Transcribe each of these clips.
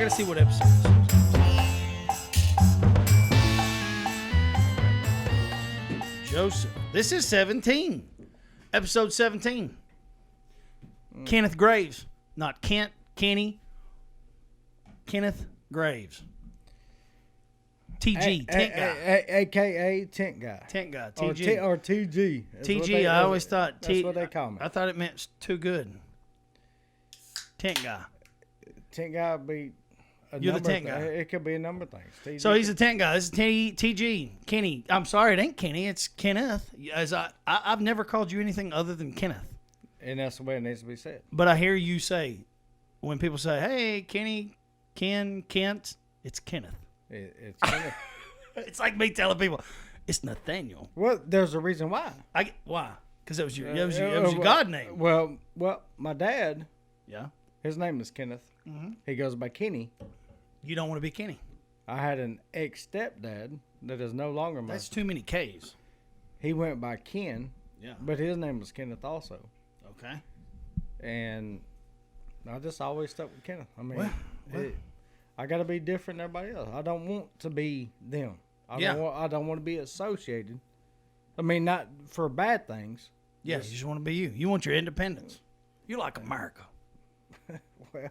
gotta see what episode this is. Joseph. This is 17. Episode 17. Kenneth Graves. Not Kent, Kenny. Kenneth Graves. TG, Tint Guy. A.K.A. Tint Guy. Tint Guy, TG. Or 2G. TG, I always thought... That's what they call me. I thought it meant too good. Tint Guy. Tint Guy would be a You're the number Tint Guy. It could be a number of things. TG. So he's a Tint Guy. This is TG. Kenny. I'm sorry, it ain't Kenny. It's Kenneth. As I've never called you anything other than Kenneth. And that's the way it needs to be said. But I hear you say, when people say, hey, Kenny, Ken, Kent, it's Kenneth. It's Kenneth. It's like me telling people, it's Nathaniel. Well, there's a reason why. Why? Because it was your God name. Well, my dad, Yeah. his name is Kenneth. Mm-hmm. He goes by Kenny. You don't want to be Kenny. I had an ex-stepdad that is no longer my... That's too many K's. He went by Ken, Yeah. but his name was Kenneth also. Okay. And I just always stuck with Kenneth. I mean, Well. I got to be different than everybody else. I don't want to be them. I don't want to be associated. I mean, not for bad things. Yes, you just want to be you. You want your independence. You like America. Well,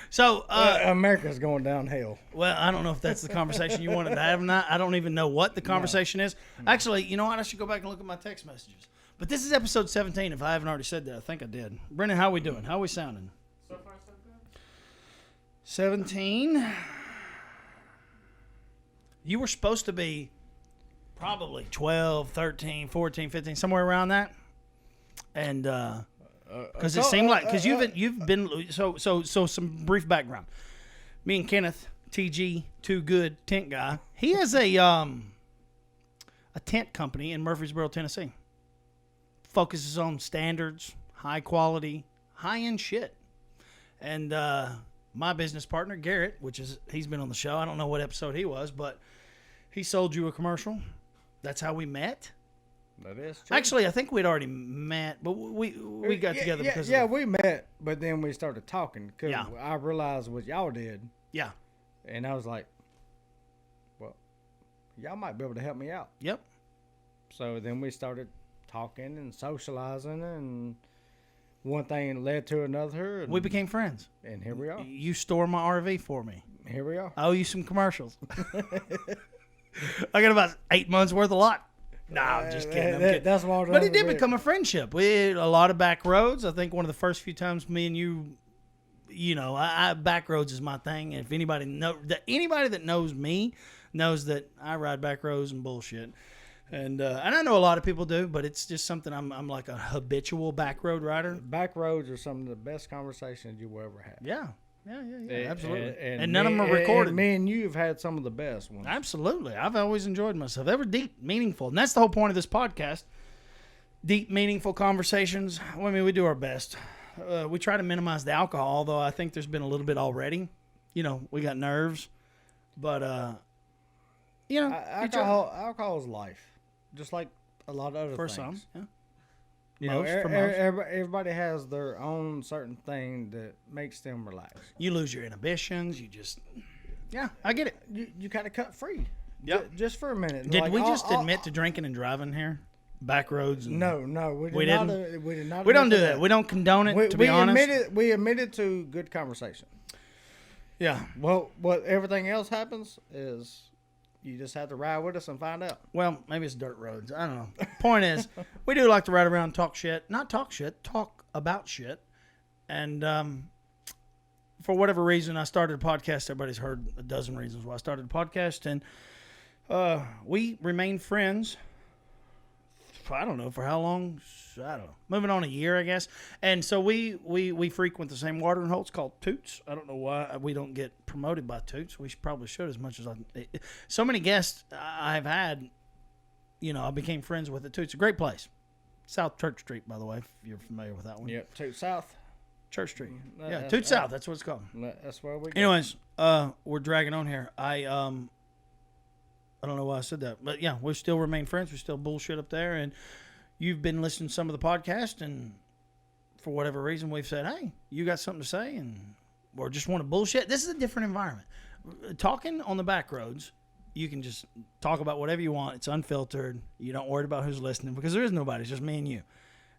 So, America's going downhill. well, I don't know if that's the conversation you wanted to have or not. I don't even know what the conversation is. Actually, you know what? I should go back and look at my text messages. But this is episode 17, if I haven't already said that. I think I did. Brendan, how we doing? How we sounding? So far, so good. 17. You were supposed to be probably 12, 13, 14, 15, somewhere around that. And because it seemed like, because you've been so some brief background. Me and Kenneth, TG, Too Good, Tint Guy. He has a tent company in Murfreesboro, Tennessee. Focuses on standards, high quality, high end shit. And my business partner Garrett, he's been on the show. I don't know what episode he was, but he sold you a commercial. That's how we met. That is true. Actually, I think we'd already met, but we got together because we met, but then we started talking because Yeah. I realized what y'all did, yeah. and I was like, well, y'all might be able to help me out. Yep. So then we started talking and socializing, and one thing led to another. And, We became friends. and here we are. You store my RV for me. Here we are. I owe you some commercials. I got about 8 months worth of lot. No, I'm just kidding. I'm kidding. That's what. But it did become a friendship. We had a lot of back roads. I think one of the first few times me and you, back roads is my thing. If anybody that knows me knows that I ride back roads and bullshit. And I know a lot of people do, but it's just something I'm like a habitual back road rider. Back roads are some of the best conversations you will ever have. Yeah, absolutely. And me- none of them are recorded. And me and you have had some of the best ones. Absolutely. I've always enjoyed myself. They were deep, meaningful. And that's the whole point of this podcast. Deep, meaningful conversations. I mean, we do our best. We try to minimize the alcohol, although I think there's been a little bit already. We got nerves. But, Alcohol is life. Just like a lot of other for things. some, yeah. For most. most. Everybody has their own certain thing that makes them relax. You lose your inhibitions. You just, I get it. You got to cut free. Yep. Just for a minute. Did we just admit to drinking and driving here? Back roads? And, No, we didn't? did not. We don't admit do to that. We don't condone it, to be honest. We admitted to good conversation. Yeah. Well, what everything else happens is you just have to ride with us and find out. Well, maybe it's dirt roads. I don't know. Point is, we do like to ride around and talk shit. Not talk shit, talk about shit. And for whatever reason, I started a podcast. Everybody's heard a dozen reasons why I started a podcast. And we remain friends. I don't know for how long. I don't know. Moving on a year, I guess. And so we frequent the same watering hole. It's called Toots. I don't know why we don't get promoted by Toots. We probably should as much as so many guests I've had. I became friends with it too. It's a great place. South Church Street, by the way, if you're familiar with that one. Yep, Toot South. Church Street. Yeah, Toot South. That's what it's called. That's where we go. Anyways, we're dragging on here. I don't know why I said that, but yeah, we still remain friends. We still bullshit up there, and you've been listening to some of the podcast, and for whatever reason, we've said, hey, you got something to say, and or just want to bullshit, this is a different environment. Talking on the back roads, you can just talk about whatever you want. It's unfiltered. You don't worry about who's listening because there is nobody. It's just me and you.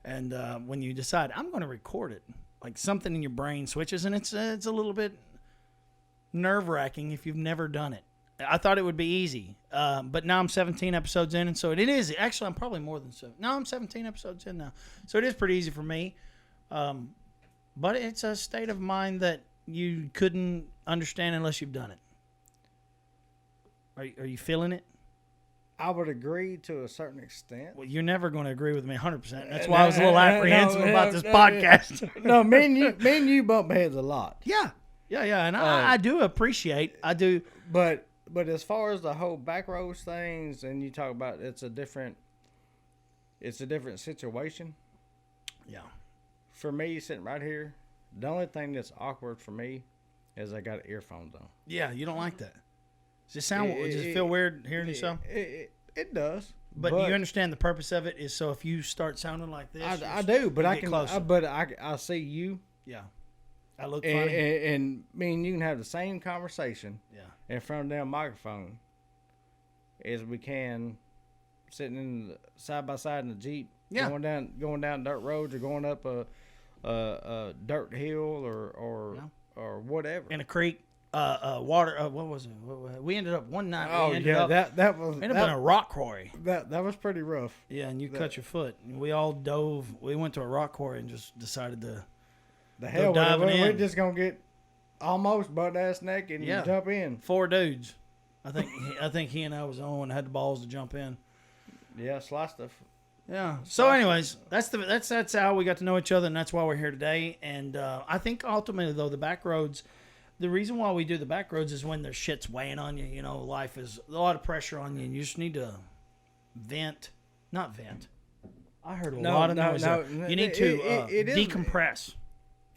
And when you decide, I'm going to record it, like something in your brain switches, and it's a little bit nerve-wracking if you've never done it. I thought it would be easy, but now I'm 17 episodes in, and so it is. Actually, I'm probably more than 7. No, I'm 17 episodes in now. So it is pretty easy for me. But it's a state of mind that you couldn't understand unless you've done it. Are you feeling it? I would agree to a certain extent. Well, you're never going to agree with me 100%. That's why I was a little apprehensive about this podcast. No, me and you bump heads a lot. Yeah. And I do appreciate. I do. But as far as the whole back roads things, and you talk about it's a different situation. Yeah. For me, sitting right here, the only thing that's awkward for me is I got earphones on. Yeah, you don't like that. Does it feel weird hearing yourself? It does. But you understand the purpose of it is so if you start sounding like this, I do. But I can. Closer. But I see you. Yeah. I look funny. And me and you can have the same conversation. Yeah. In front of the damn microphone, as we can, sitting in side by side in the Jeep. Yeah. Going down dirt roads or going up a dirt hill or whatever. In a creek. Water. What was it? We ended up one night. That was ended up in a rock quarry. That was pretty rough. Yeah, and you cut your foot. And we all dove. We went to a rock quarry and just decided to. The hell with it. We're just gonna get almost butt ass naked and jump in. 4 dudes. I think he and I was the only one that had the balls to jump in. Yeah, sliced the. Yeah. So, anyways, that's how we got to know each other, and that's why we're here today. And I think ultimately, though, the back roads. The reason why we do the back roads is when there's shit's weighing on you. You know, life is a lot of pressure on you, and you just need to not vent. I heard a lot of noise. You need to decompress.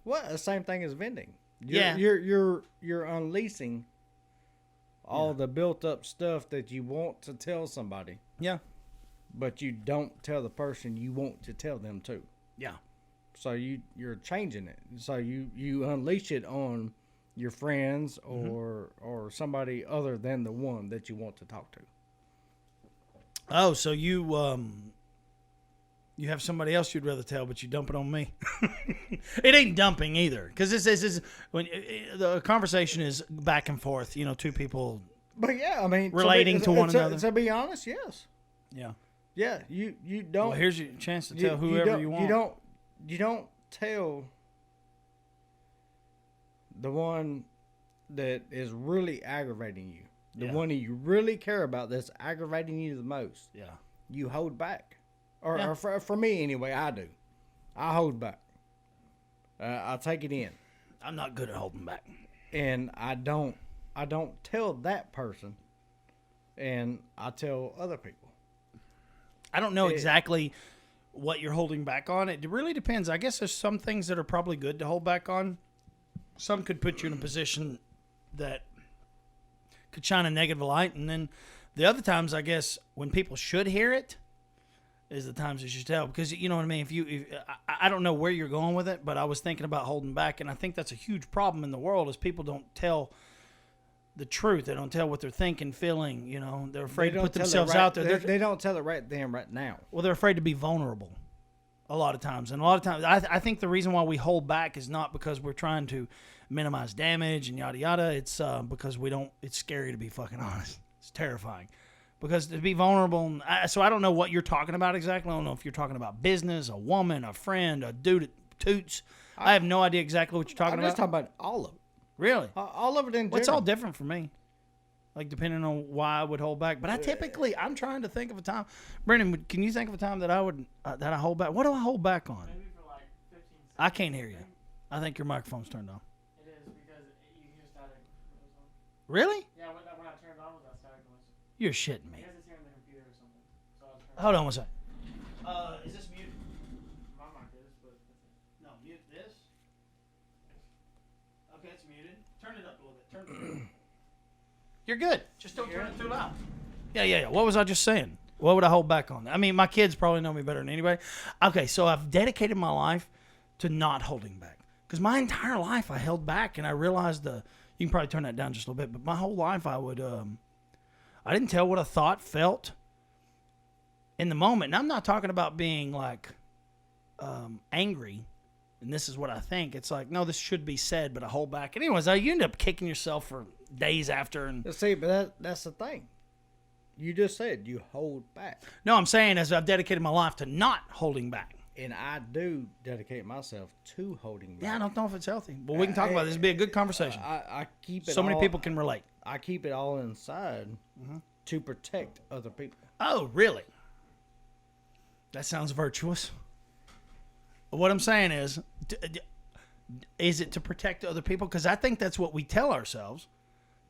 Well, the same thing as vending. Yeah, you're unleashing all the built up stuff that you want to tell somebody. Yeah, but you don't tell the person you want to tell them to. Yeah. So you're changing it. So you unleash it on your friends or somebody other than the one that you want to talk to. Oh, so you have somebody else you'd rather tell, but you dump it on me. It ain't dumping either, because this is when the conversation is back and forth. You know, two people. But yeah, I mean, relating to one another. To be honest, yes. Yeah. Yeah, you don't. Well, here's your chance to tell whoever you want. You don't tell the one that is really aggravating you, the one that you really care about that's aggravating you the most. Yeah. You hold back. Or for me anyway, I do. I hold back. I take it in. I'm not good at holding back. And I don't tell that person, and I tell other people. I don't know exactly what you're holding back on. It really depends. I guess there's some things that are probably good to hold back on. Some could put you in a position that could shine a negative light. And then the other times, I guess, when people should hear it is the times you should tell. Because, you know what I mean? I don't know where you're going with it, but I was thinking about holding back. And I think that's a huge problem in the world is people don't tell the truth. They don't tell what they're thinking, feeling. You know, they're afraid to put themselves out there. They don't tell it right then, right now. Well, they're afraid to be vulnerable a lot of times. And a lot of times, I think the reason why we hold back is not because we're trying to minimize damage and yada yada. It's because it's scary to be fucking honest. It's terrifying. Because to be vulnerable, so I don't know what you're talking about exactly. I don't know if you're talking about business, a woman, a friend, a dude that toots. I have no idea exactly what you're talking about. I'm just talking about all of it. Really? All of it in general. Well, it's all different for me. Like, depending on why I would hold back. But I'm trying to think of a time. Brendan, can you think of a time that I would, that I hold back? What do I hold back on? Maybe for like 15 seconds. I can't hear you. I think your microphone's turned on. It is because you hear static. Really? Yeah, when I turned it on, was that static noise? You're shitting I me. guess it's here on the computer or something. So I'll turn Hold on one second. Is this muted? my mic is, but that's it. No, mute this. Okay, it's muted. Turn it up a little bit. Turn it. You're good. Just don't turn it too loud. Yeah. What was I just saying? What would I hold back on? I mean, my kids probably know me better than anybody. Okay, so I've dedicated my life to not holding back. Because my entire life I held back, and I realized you can probably turn that down just a little bit, but my whole life I didn't tell what I thought, felt in the moment. And I'm not talking about being like angry, and this is what I think. It's like, no, this should be said, but I hold back. And anyways, you end up kicking yourself for days after. And See, but that's the thing. You just said you hold back. no, I'm saying as I've dedicated my life to not holding back. And I do dedicate myself to holding back. Yeah, I don't know if it's healthy. But we can talk about this. It'd be a good conversation. I keep it So many all- people can relate. I keep it all inside to protect other people. Oh, really? That sounds virtuous. What I'm saying is it to protect other people? Because I think that's what we tell ourselves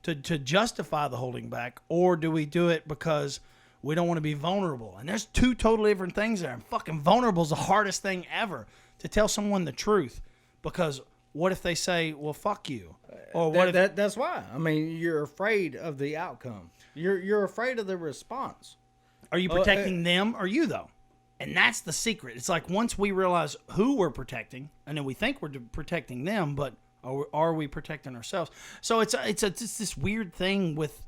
to justify the holding back, or do we do it because we don't want to be vulnerable? And there's two totally different things there. And fucking vulnerable is the hardest thing ever, to tell someone the truth, because what if they say, well, fuck you? Or what if That's why. I mean, you're afraid of the outcome. You're afraid of the response. are you protecting them or you, though? And that's the secret. It's like once we realize who we're protecting, and then we think we're protecting them, but are we protecting ourselves? So it's this weird thing with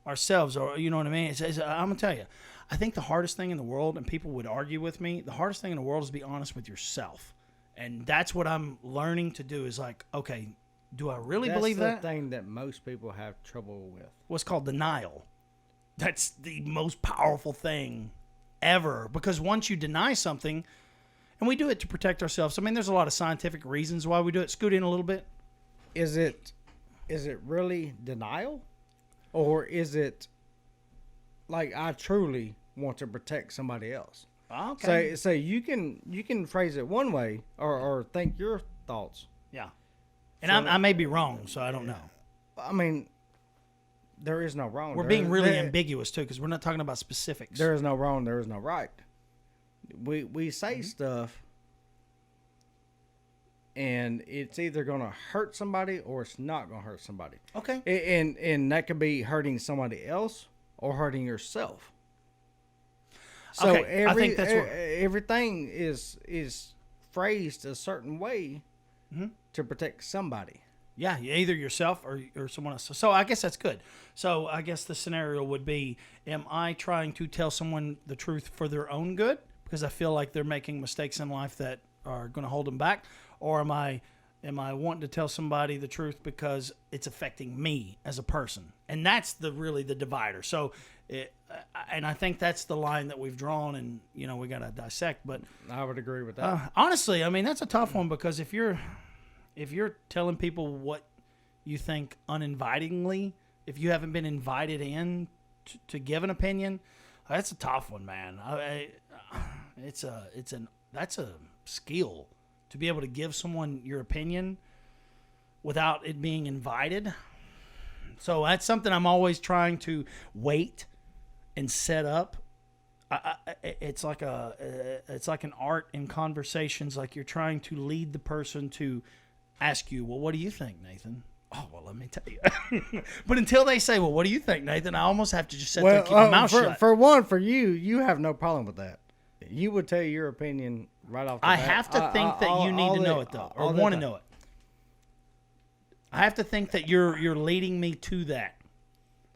ourselves, or you know what I mean? I'm gonna tell you, I think the hardest thing in the world, and people would argue with me, the hardest thing in the world is to be honest with yourself, and that's what I'm learning to do. Is like, okay, do I really believe That's that? the thing that most people have trouble with. What's called denial. That's the most powerful thing ever, because once you deny something, and we do it to protect ourselves. I mean, there's a lot of scientific reasons why we do it. Scoot in a little bit. Is it really denial, or is it like I truly want to protect somebody else? Okay. So you can phrase it one way, or think your thoughts. Yeah. And So- I may be wrong, so I don't know. I mean, there is no wrong. We're There- being really there- ambiguous too, because we're not talking about specifics. There is no wrong. There is no right. We say stuff, and it's either going to hurt somebody or it's not going to hurt somebody. Okay. And that could be hurting somebody else or hurting yourself. So Okay, I think that's what- everything is phrased a certain way to protect somebody. Yeah, either yourself or someone else. So I guess that's good. So I guess the scenario would be, am I trying to tell someone the truth for their own good because I feel like they're making mistakes in life that are going to hold them back? Or am I wanting to tell somebody the truth because it's affecting me as a person? And that's really the divider. So, and I think that's the line that we've drawn, and, we got to dissect. But I would agree with that. honestly, I mean, that's a tough one, because if you're telling people what you think uninvitingly, if you haven't been invited in to give an opinion, that's a tough one, man. That's a skill to be able to give someone your opinion without it being invited. So that's something I'm always trying to wait and set up. It's like an art in conversations. Like you're trying to lead the person to ask you, well, what do you think, Nathan? Oh, well, let me tell you. But until they say, well, what do you think, Nathan? I almost have to just sit there and keep my mouth shut. For you have no problem with that. You would tell your opinion right off the I bat. have to think that you need to know it, though, or want to know it. I have to think that you're leading me to that,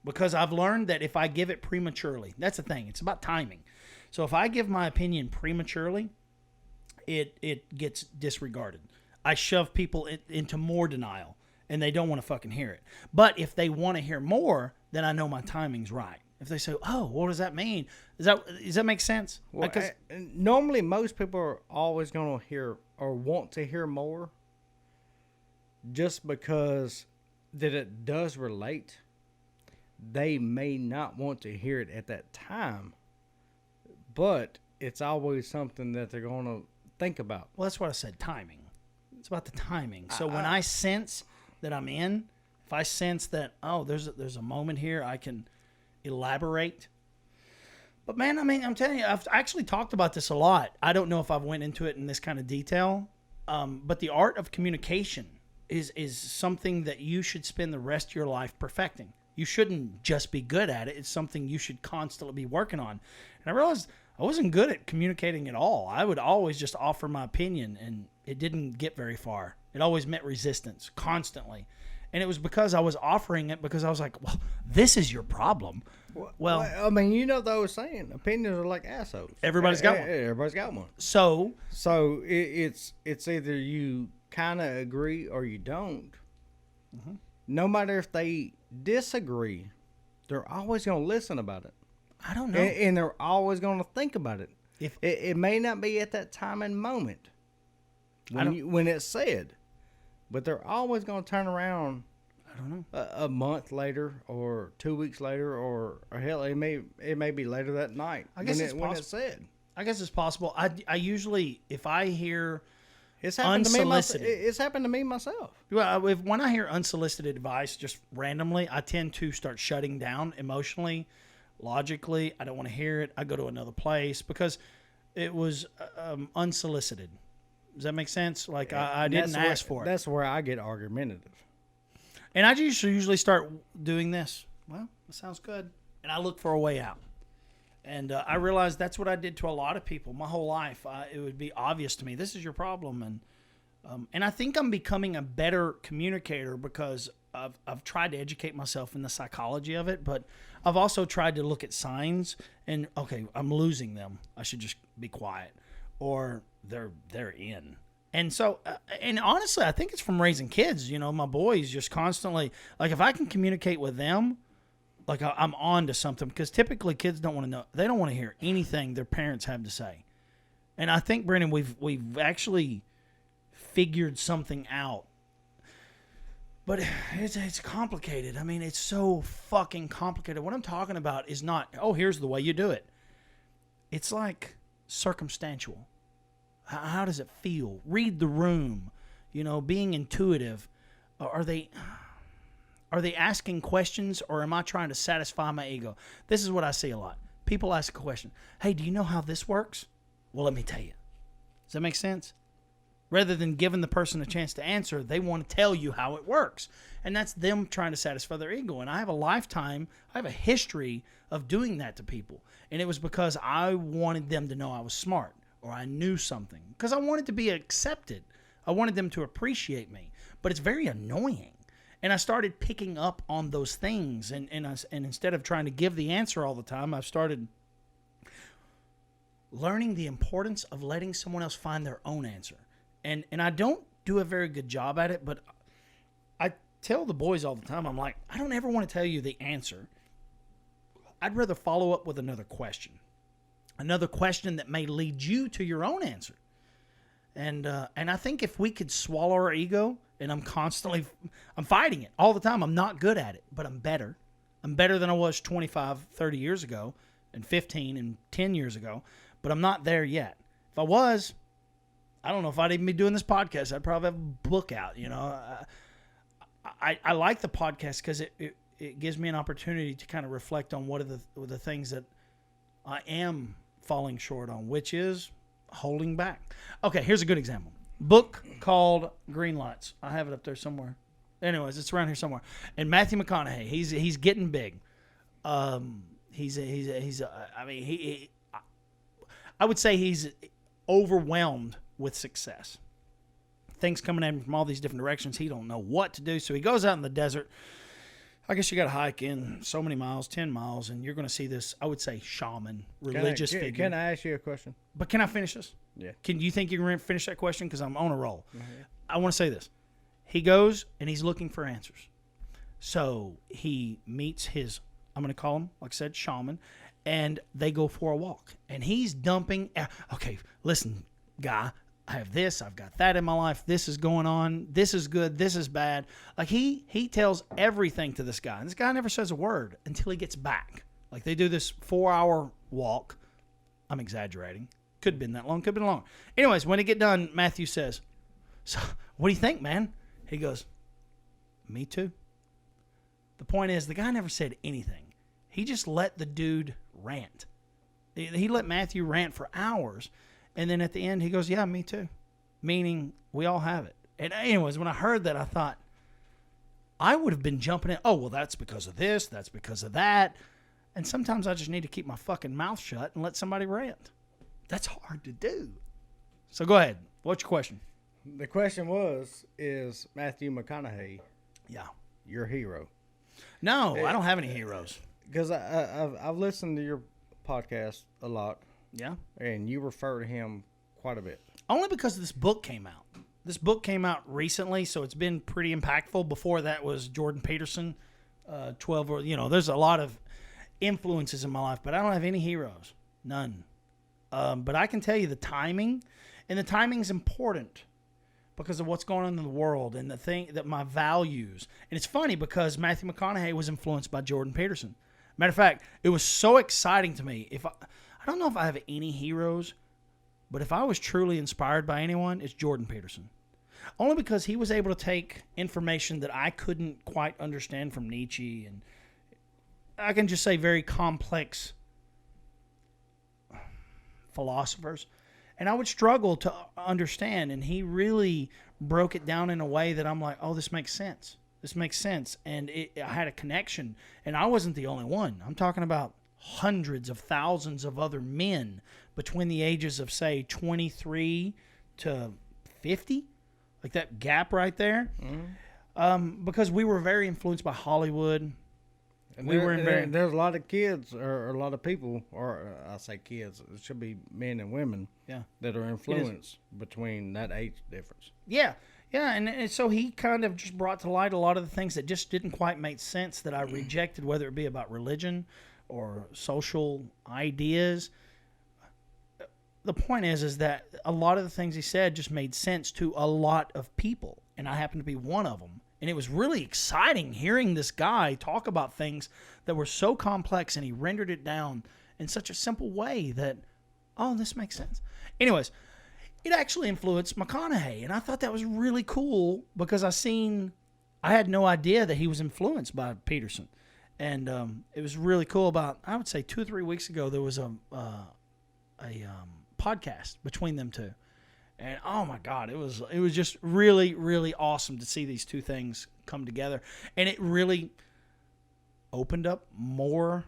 because I've learned that if I give it prematurely, that's the thing. It's about timing. So if I give my opinion prematurely, it gets disregarded. I shove people into more denial, and they don't want to fucking hear it. But if they want to hear more, then I know my timing's right. If they say, "Oh, what does that mean?" Does that make sense? Well, Because normally most people are always going to hear or want to hear more, just because that it does relate. They may not want to hear it at that time, but it's always something that they're going to think about. well, that's what I said. Timing. It's about the timing. So when I sense that I'm in, if I sense that, oh, there's a moment here, I can elaborate. But man, I mean, I'm telling you, I've actually talked about this a lot. I don't know if I've went into it in this kind of detail, but the art of communication is something that you should spend the rest of your life perfecting. You shouldn't just be good at it. It's something you should constantly be working on. And I realized I wasn't good at communicating at all. I would always just offer my opinion, and it didn't get very far. It always met resistance constantly. And it was because I was offering it because I was like, well, this is your problem. Well, I mean, you know what I was saying. Opinions are like assholes. Everybody's got one. Everybody's got one. So it's either you kind of agree or you don't. Mm-hmm. No matter if they disagree, they're always going to listen about it. I don't know. And they're always going to think about it. If It may not be at that time and moment when it's said, but they're always going to turn around. I don't know. A month later, or 2 weeks later, or hell, it may be later that night. I guess when it's said. I guess it's possible. I usually, if I hear It's happened unsolicited, to me. It's happened to me myself. well, when I hear unsolicited advice just randomly, I tend to start shutting down emotionally, logically. I don't want to hear it. I go to another place because it was unsolicited. Does that make sense? Like I didn't ask for it. That's where I get argumentative. And I just usually start doing this. Well, that sounds good. And I look for a way out. And I realized that's what I did to a lot of people my whole life. It would be obvious to me, this is your problem. And I think I'm becoming a better communicator because I've tried to educate myself in the psychology of it. But I've also tried to look at signs and, okay, I'm losing them. I should just be quiet. Or they're in. And so, and honestly, I think it's from raising kids. You know, my boys just constantly, like if I can communicate with them, like I'm on to something. Because typically kids don't want to know, they don't want to hear anything their parents have to say. And I think, Brendan, we've actually figured something out. But it's complicated. I mean, it's so fucking complicated. What I'm talking about is not, oh, here's the way you do it. It's like circumstantial. How does it feel? Read the room, you know, being intuitive. Are they asking questions, or am I trying to satisfy my ego? This is what I see a lot. People ask a question. Hey, do you know how this works? Well, let me tell you. Does that make sense? Rather than giving the person a chance to answer, they want to tell you how it works. And that's them trying to satisfy their ego. And I have a history of doing that to people. And it was because I wanted them to know I was smart. Or I knew something. Because I wanted to be accepted. I wanted them to appreciate me. But it's very annoying. And I started picking up on those things. And instead of trying to give the answer all the time, I've started learning the importance of letting someone else find their own answer. And I don't do a very good job at it, but I tell the boys all the time, I'm like, I don't ever want to tell you the answer. I'd rather follow up with another question. Another question that may lead you to your own answer. And I think if we could swallow our ego, and I'm fighting it all the time. I'm not good at it, but I'm better. I'm better than I was 25, 30 years ago, and 15 and 10 years ago, but I'm not there yet. If I was, I don't know if I'd even be doing this podcast. I'd probably have a book out, you know. I like the podcast because it gives me an opportunity to kind of reflect on what are the things that I am falling short on, which is holding back. Okay, here's a good example. Book called Green Lights. I have it up there somewhere. Anyways, it's around here somewhere. And Matthew McConaughey, he's getting big. I would say he's overwhelmed with success. Things coming at him from all these different directions. He don't know what to do, so he goes out in the desert. I guess you got to hike in so many miles, 10 miles, and you're going to see this, I would say, shaman, religious figure. Can I ask you a question? But can I finish this? Yeah. Do you think you can finish that question? Because I'm on a roll. Mm-hmm. I want to say this. He goes, and he's looking for answers. So he meets his, I'm going to call him, like I said, shaman, and they go for a walk. And he's dumping, okay, listen, guy, I have this, I've got that in my life, this is going on, this is good, this is bad. Like he tells everything to this guy. And this guy never says a word until he gets back. Like they do this 4-hour walk. I'm exaggerating. Could have been that long, could have been long. Anyways, when they get done, Matthew says, so what do you think, man? He goes, me too. The point is, the guy never said anything. He just let the dude rant. He let Matthew rant for hours. And then at the end, he goes, yeah, me too. Meaning, we all have it. And anyways, when I heard that, I thought, I would have been jumping in. Oh, well, that's because of this. That's because of that. And sometimes I just need to keep my fucking mouth shut and let somebody rant. That's hard to do. So go ahead. What's your question? The question is Matthew McConaughey Yeah. your hero? No, I don't have any heroes. Because I've listened to your podcast a lot, Yeah. and you refer to him quite a bit. Only because this book came out. This book came out recently, so it's been pretty impactful. Before that was Jordan Peterson, 12, or, there's a lot of influences in my life, but I don't have any heroes. None. But I can tell you the timing, and the timing's important because of what's going on in the world and the thing that my values. And it's funny because Matthew McConaughey was influenced by Jordan Peterson. Matter of fact, it was so exciting to me. I don't know if I have any heroes, but if I was truly inspired by anyone, it's Jordan Peterson. Only because he was able to take information that I couldn't quite understand from Nietzsche, and I can just say very complex philosophers, and I would struggle to understand, and he really broke it down in a way that I'm like, oh, this makes sense. This makes sense. And I had a connection, and I wasn't the only one. I'm talking about hundreds of thousands of other men between the ages of, say, 23 to 50, like that gap right there. Mm-hmm. Because we were very influenced by Hollywood. And there's a lot of kids or a lot of people, or I say kids, it should be men and women, that are influenced between that age difference. Yeah. Yeah, and so he kind of just brought to light a lot of the things that just didn't quite make sense that I rejected, whether it be about religion or social ideas. The point is that a lot of the things he said just made sense to a lot of people, and I happen to be one of them. And it was really exciting hearing this guy talk about things that were so complex, and he rendered it down in such a simple way that, oh, this makes sense. Anyways, it actually influenced McConaughey, and I thought that was really cool because I had no idea that he was influenced by Peterson. And it was really cool. About, I would say 2 or 3 weeks ago, there was a podcast between them two. And oh my God, it was just really, really awesome to see these two things come together. And it really opened up more,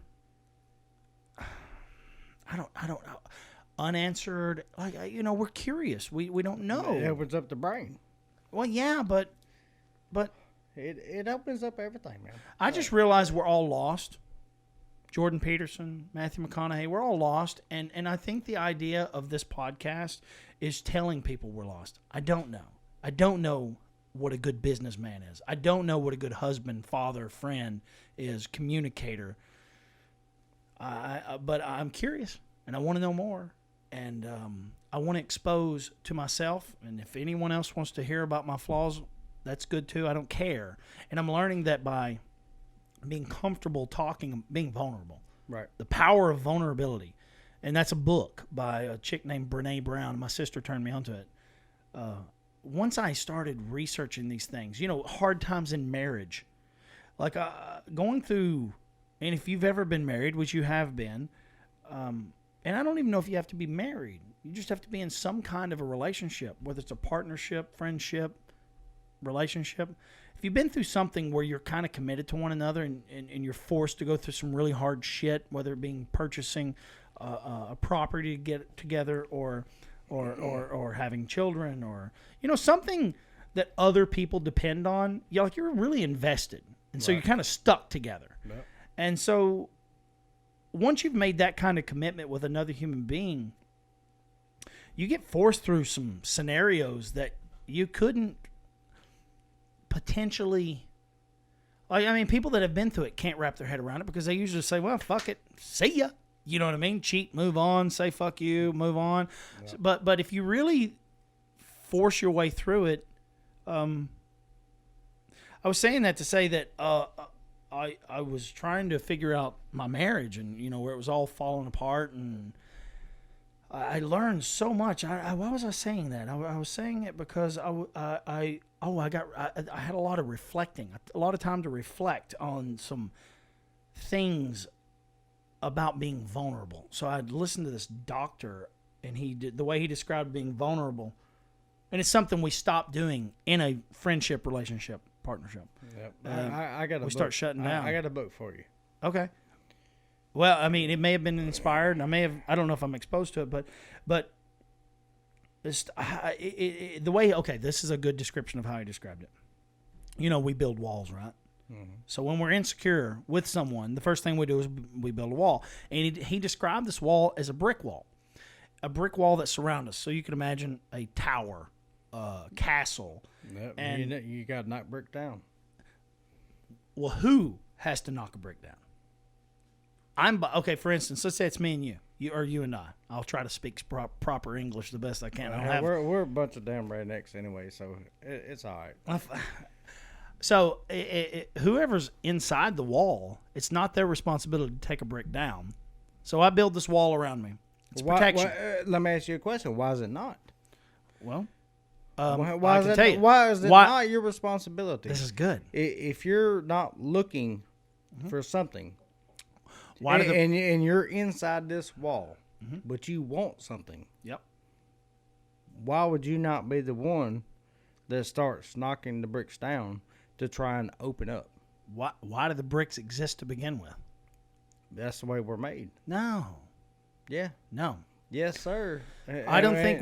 I don't know, unanswered, like, we're curious. We don't know. It opens up the brain. Well, yeah, but it opens up everything, man. I just realized we're all lost. Jordan Peterson, Matthew McConaughey, we're all lost. And I think the idea of this podcast is telling people we're lost. I don't know. I don't know what a good businessman is. I don't know what a good husband, father, friend is, communicator. But I'm curious, and I want to know more. And I want to expose to myself. And if anyone else wants to hear about my flaws, that's good too. I don't care. And I'm learning that by being comfortable talking, being vulnerable. Right. The power of vulnerability. And that's a book by a chick named Brene Brown. My sister turned me onto it. Once I started researching these things, hard times in marriage, like going through, and if you've ever been married, which you have been, and I don't even know if you have to be married. You just have to be in some kind of a relationship, whether it's a partnership, friendship, relationship. If you've been through something where you're kind of committed to one another and you're forced to go through some really hard shit, whether it being purchasing a property to get together or having children or, something that other people depend on, you're really invested. And so you're kind of stuck together. Yep. And so once you've made that kind of commitment with another human being, you get forced through some scenarios that you couldn't potentially. People that have been through it can't wrap their head around it because they usually say, well, fuck it, see ya. You know what I mean? Cheat, move on, say fuck you, move on. Yep. But if you really force your way through it, I was saying that to say that I was trying to figure out my marriage and, where it was all falling apart, and I learned so much. Why was I saying that? I was saying it because I had a lot of reflecting, a lot of time to reflect on some things about being vulnerable. So I'd listened to this doctor, and the way he described being vulnerable, and it's something we stopped doing in a friendship, relationship, partnership. Yep. I got a book. Start shutting down. I got a book for you. Okay. Well, I mean, it may have been inspired. I don't know if I'm exposed to it, but this, the way, okay, this is a good description of how he described it. You know, we build walls, right? Mm-hmm. So when we're insecure with someone, the first thing we do is we build a wall. And he described this wall as a brick wall that surrounds us. So you can imagine a tower, castle. Yep, And- you got to knock brick down. Well, who has to knock a brick down? Okay. For instance, let's say it's me and you and I. I'll try to speak proper English the best I can. We're a bunch of damn rednecks anyway, so it's all right. So whoever's inside the wall, it's not their responsibility to take a brick down. So I build this wall around me. It's protection. Let me ask you a question. Why is it not? Well, Why I is can it? tell you. Why is it Why- not your responsibility? This is good. If you're not looking for something, Why do the- and you're inside this wall, but you want something, Yep. why would you not be the one that starts knocking the bricks down to try and open up? Why do the bricks exist to begin with? That's the way we're made. No. Yeah. No. Yes, sir. I don't think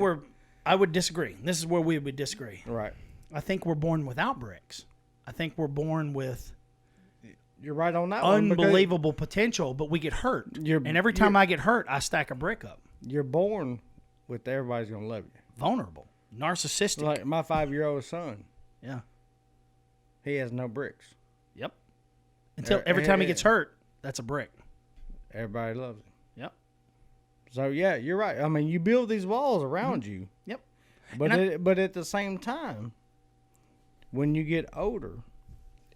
I would disagree. This is where we would disagree. right. I think we're born without bricks. I think we're born with You're right on that one. because unbelievable potential, but we get hurt. You're- And every time I get hurt, I stack a brick up. You're born with everybody's gonna love you. Vulnerable. Narcissistic. Like my 5-year-old son, Yeah. he has no bricks. Yep. Until every time he gets hurt, that's a brick. Everybody loves him. Yep. So yeah, you're right. I mean, you build these walls around you. Yep. But And but at the same time, when you get older,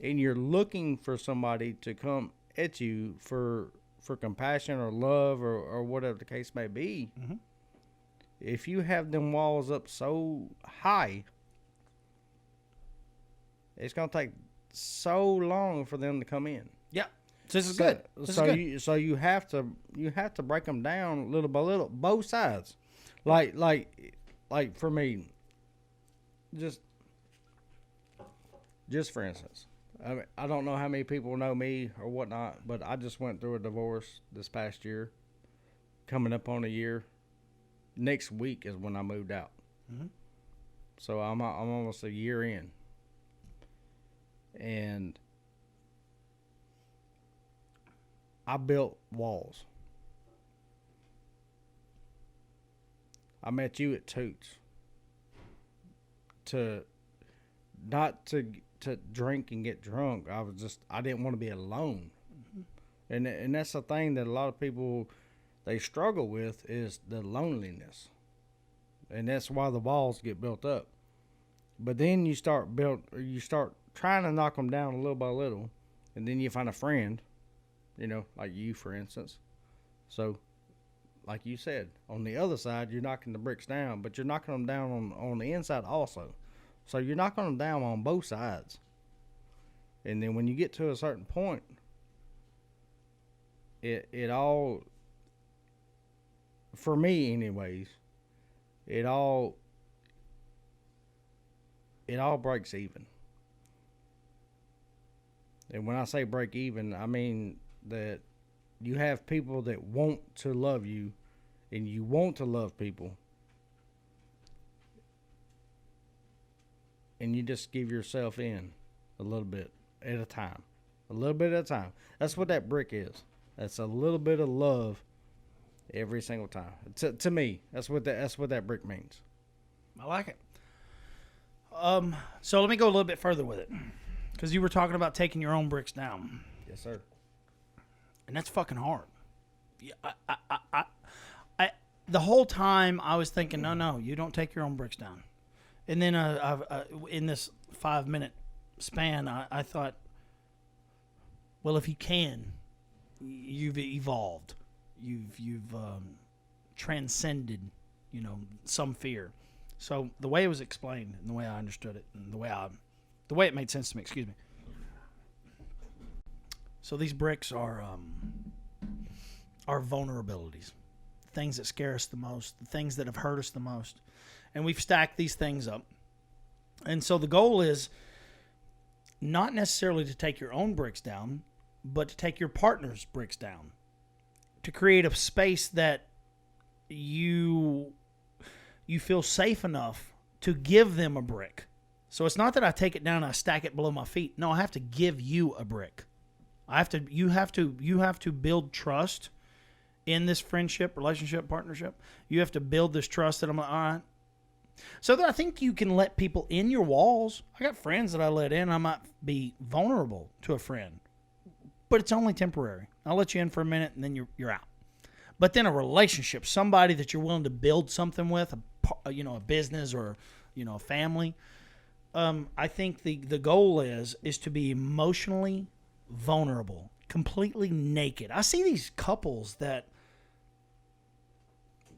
and you're looking for somebody to come at you for compassion or love or whatever the case may be, if you have them walls up so high, it's gonna take so long for them to come in. Yep. This is good. This is good. So you have to break them down little by little, both sides. Like for me, just for instance, I don't know how many people know me or whatnot, but I just went through a divorce this past year, coming up on a year. Next week is when I moved out. So I'm almost a year in, and I built walls. I met you at Toots not to drink and get drunk. I didn't want to be alone. And that's the thing that a lot of people, they struggle with, is the loneliness. And that's why the walls get built up. But then you start trying to knock them down a little by little, and then you find a friend, like you, for instance. So, like you said, on the other side, you're knocking the bricks down, but you're knocking them down on the inside also. So you're knocking them down on both sides. And then when you get to a certain point, it all, for me anyways, it all breaks even. And when I say break even, I mean that you have people that want to love you, and you want to love people, and you just give yourself in a little bit at a time. A little bit at a time. That's what that brick is. That's a little bit of love every single time. To me, that's what that brick means. I like it. So let me go a little bit further with it, because you were talking about taking your own bricks down, Yes, sir. and that's fucking hard. Yeah, I the whole time I was thinking, no, you don't take your own bricks down, and then in this 5-minute span, I thought, well, if you can, you've evolved, you've transcended, some fear. So the way it was explained, and the way I understood it, and the way it made sense to me, excuse me. So these bricks are vulnerabilities, things that scare us the most, the things that have hurt us the most, and we've stacked these things up. And so the goal is not necessarily to take your own bricks down, but to take your partner's bricks down. to create a space that you feel safe enough to give them a brick. So it's not that I take it down and I stack it below my feet. No, I have to give you a brick. You have to build trust in this friendship, relationship, partnership. You have to build this trust that I'm like, all right. So that I think you can let people in your walls. I got friends that I let in. I might be vulnerable to a friend, but it's only temporary. I'll let you in for a minute and then you're out. But then a relationship, somebody that you're willing to build something with, a business or, a family. I think the goal is to be emotionally vulnerable, completely naked. I see these couples that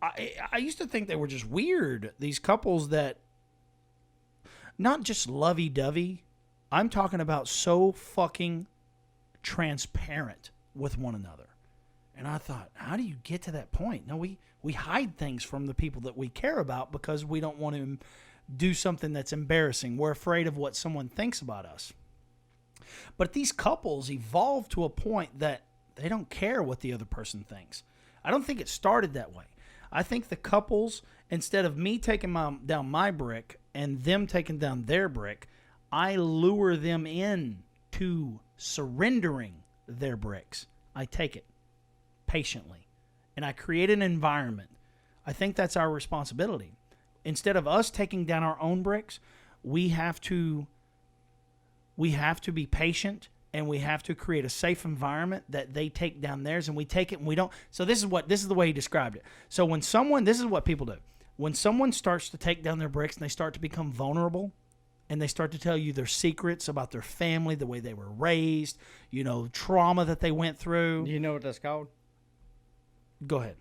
I used to think they were just weird. These couples that not just lovey-dovey. I'm talking about so fucking transparent with one another. And I thought, how do you get to that point? No, we hide things from the people that we care about because we don't want to do something that's embarrassing. We're afraid of what someone thinks about us. But these couples evolve to a point that they don't care what the other person thinks. I don't think it started that way. I think the couples, instead of me taking down my brick and them taking down their brick, I lure them in to surrendering their bricks. I take it patiently, and I create an environment. I think that's our responsibility. Instead of us taking down our own bricks, we have to be patient, and we have to create a safe environment that they take down theirs, and we take it and we don't. So this is the way he described it. So this is what people do. When someone starts to take down their bricks and they start to become vulnerable, and they start to tell you their secrets about their family, the way they were raised, trauma that they went through. You know what that's called? Go ahead.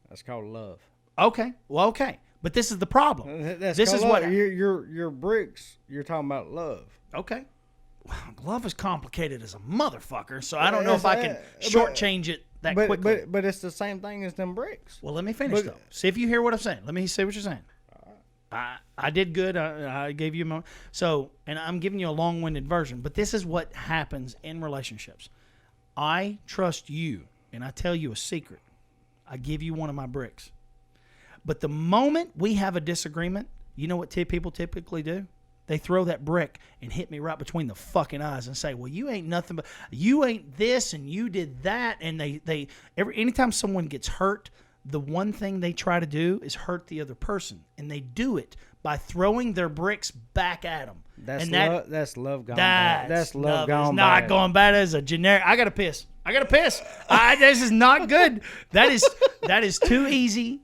That's called love. Okay. Well, okay. But this is the problem. This is love. what your bricks. You're talking about love. Okay. Well, love is complicated as a motherfucker, so I don't know if I can shortchange it that quickly. But it's the same thing as them bricks. Well, let me finish though. See if you hear what I'm saying. Let me see what you're saying. I did good. I gave you a moment. So, and I'm giving you a long-winded version, but this is what happens in relationships. I trust you, and I tell you a secret. I give you one of my bricks. But the moment we have a disagreement, you know what people typically do? They throw that brick and hit me right between the fucking eyes and say, well, you ain't nothing but, you ain't this and you did that. And anytime someone gets hurt, the one thing they try to do is hurt the other person. And they do it by throwing their bricks back at them. That's love gone bad. That's love gone bad. Not going bad as a generic. I got to piss. This is not good. That is too easy.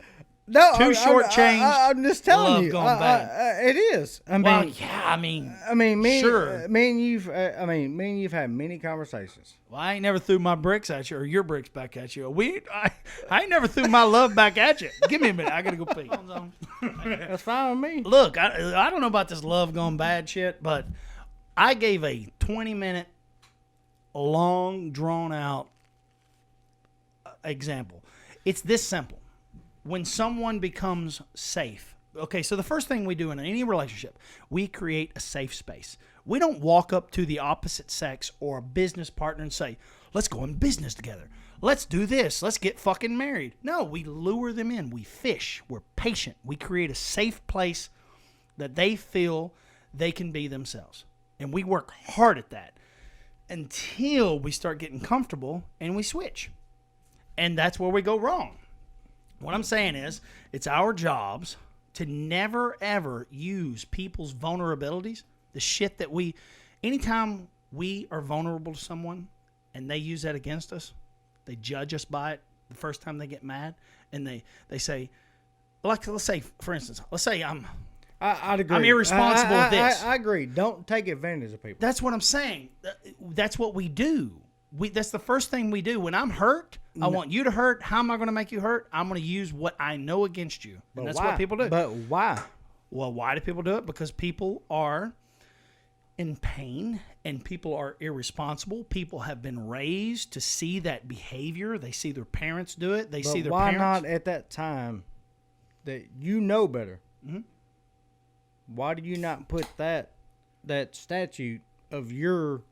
No, too short change. I'm just telling love you. Gone bad. It is. Me and you've had many conversations. Well, I ain't never threw my bricks at you or your bricks back at you. I ain't never threw my love back at you. Give me a minute. I got to go pee. That's fine with me. Look, I don't know about this love gone bad shit, but I gave a 20-minute, long, drawn-out example. It's this simple. When someone becomes safe, okay, so the first thing we do in any relationship, we create a safe space. We don't walk up to the opposite sex or a business partner and say, let's go in business together. Let's do this. Let's get fucking married. No, we lure them in. We fish. We're patient. We create a safe place that they feel they can be themselves. And we work hard at that until we start getting comfortable and we switch. And that's where we go wrong. What I'm saying is, it's our jobs to never, ever use people's vulnerabilities, the shit that anytime we are vulnerable to someone and they use that against us, they judge us by it the first time they get mad, and they say, like, let's say, for instance, I'd agree. I'm irresponsible with this. I agree. Don't take advantage of people. That's what I'm saying. That's what we do. That's the first thing we do. When I'm hurt, I want you to hurt. How am I going to make you hurt? I'm going to use what I know against you. And that's what people do. But why? Well, why do people do it? Because people are in pain and people are irresponsible. People have been raised to see that behavior. They see their parents do it. They see their parents. Why not at that time that you know better? Mm-hmm. Why do you not put that statute of your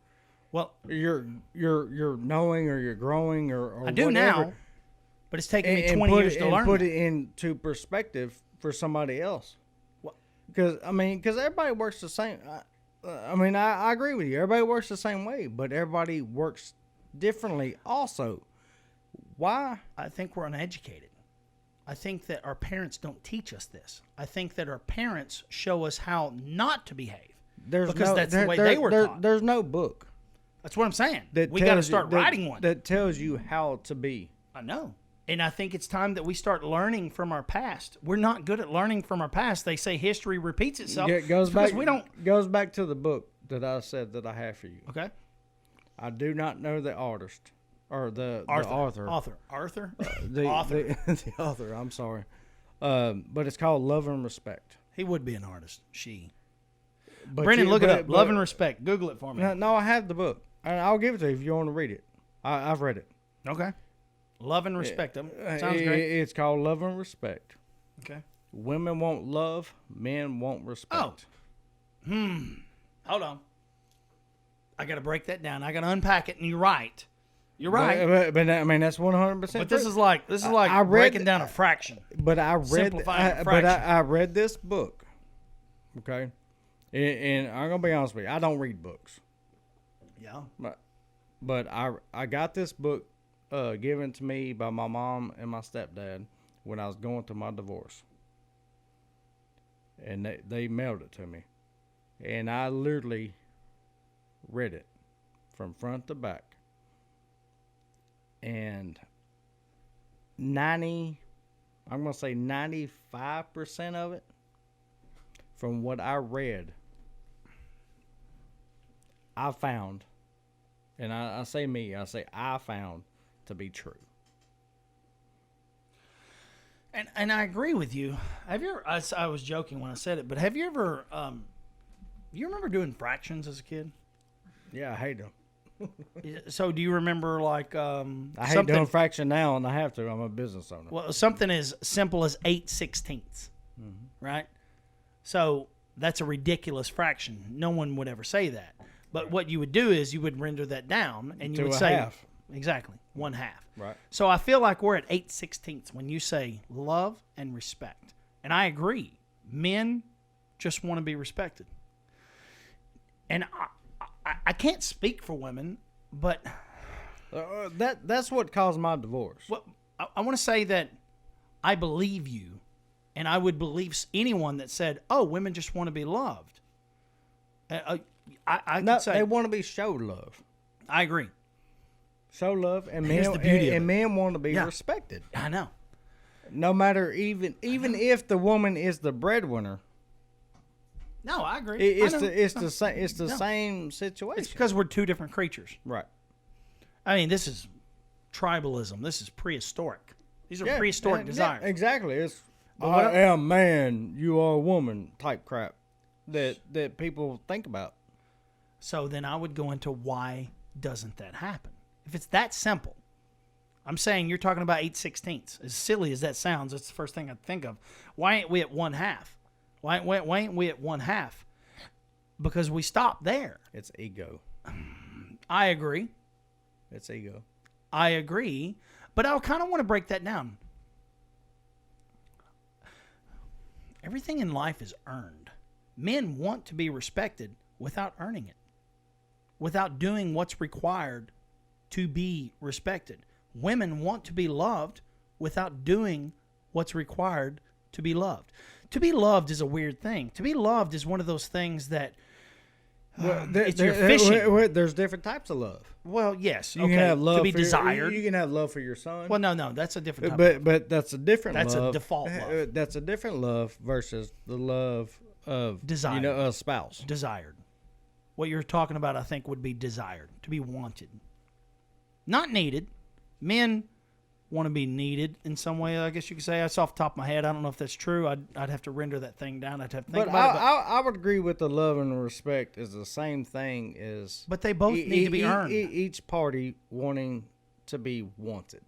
knowing or your growing or I do whatever? now. But it's taken me 20 years to learn. Put that. it into perspective for somebody else. What? Because everybody works the same. I agree with you. Everybody works the same way, but everybody works differently also. Why? I think we're uneducated. I think that our parents don't teach us this. I think that our parents show us how not to behave. That's the way they were taught. There's no book. That's what I'm saying. We got to start writing one. That tells you how to be. I know. And I think it's time that we start learning from our past. We're not good at learning from our past. They say history repeats itself. Yeah, goes back to the book that I said that I have for you. Okay. I do not know the artist or the author. Arthur? The author. I'm sorry. But it's called Love and Respect. He would be an artist. She. But Brendan, look it up. Love and Respect. Google it for me. No, I have the book. I'll give it to you if you want to read it. I've read it. Okay. Love and Respect. Sounds great. It's called Love and Respect. Okay. Women want love. Men want respect. Hold on. I got to break that down. I got to unpack it, and you're right. You're right. But that's 100%. But this is like breaking down a fraction. But I read this book. Okay. And I'm gonna be honest with you. I don't read books. Yeah. But I got this book given to me by my mom and my stepdad when I was going through my divorce. And they mailed it to me. And I literally read it from front to back. And 95% of it, from what I read, I found, and I found to be true. And I agree with you. Have you ever, I was joking when I said it, but have you ever, you remember doing fractions as a kid? Yeah, I hate them. So do you remember I hate doing fraction now, and I have to. I'm a business owner. Well, something as simple as 8/16, right? So that's a ridiculous fraction. No one would ever say that. But what you would do is you would render that down, and you would say half. Exactly 1/2. Right. So I feel like we're at 8/16 when you say love and respect, and I agree. Men just want to be respected, and I can't speak for women, but that's what caused my divorce. Well, I want to say that I believe you, and I would believe anyone that said, "Oh, women just want to be loved." I could say they want to be showed love. I agree. Show love, and Here's the beauty of it. Men want to be respected. I know. No matter even if the woman is the breadwinner. No, I agree. It's the same situation. It's because we're two different creatures. Right. I mean, this is tribalism. This is prehistoric. These are prehistoric desires. Yeah, exactly. It's I am man, you are a woman type crap that people think about. So then I would go into why doesn't that happen? If it's that simple, I'm saying you're talking about 8/16. As silly as that sounds, that's the first thing I think of. Why ain't we at 1/2? Why ain't we at 1/2? Because we stopped there. It's ego. I agree. It's ego. I agree. But I kind of want to break that down. Everything in life is earned. Men want to be respected without earning it, without doing what's required to be respected. Women want to be loved without doing what's required to be loved. To be loved is a weird thing. To be loved is one of those things that it's your fishing. There's different types of love. Well, yes. You can have love to be desired. You can have love for your son. Well, no, that's a different type. But that's a different love. That's a default love. That's a different love versus the love of desired. A spouse. Desired. What you're talking about, I think, would be desired, to be wanted. Not needed. Men want to be needed in some way, I guess you could say. That's off the top of my head. I don't know if that's true. I'd have to render that thing down. I'd have to think about it. I would agree with the love and respect is the same thing as... But they both need to be earned. Each party wanting to be wanted.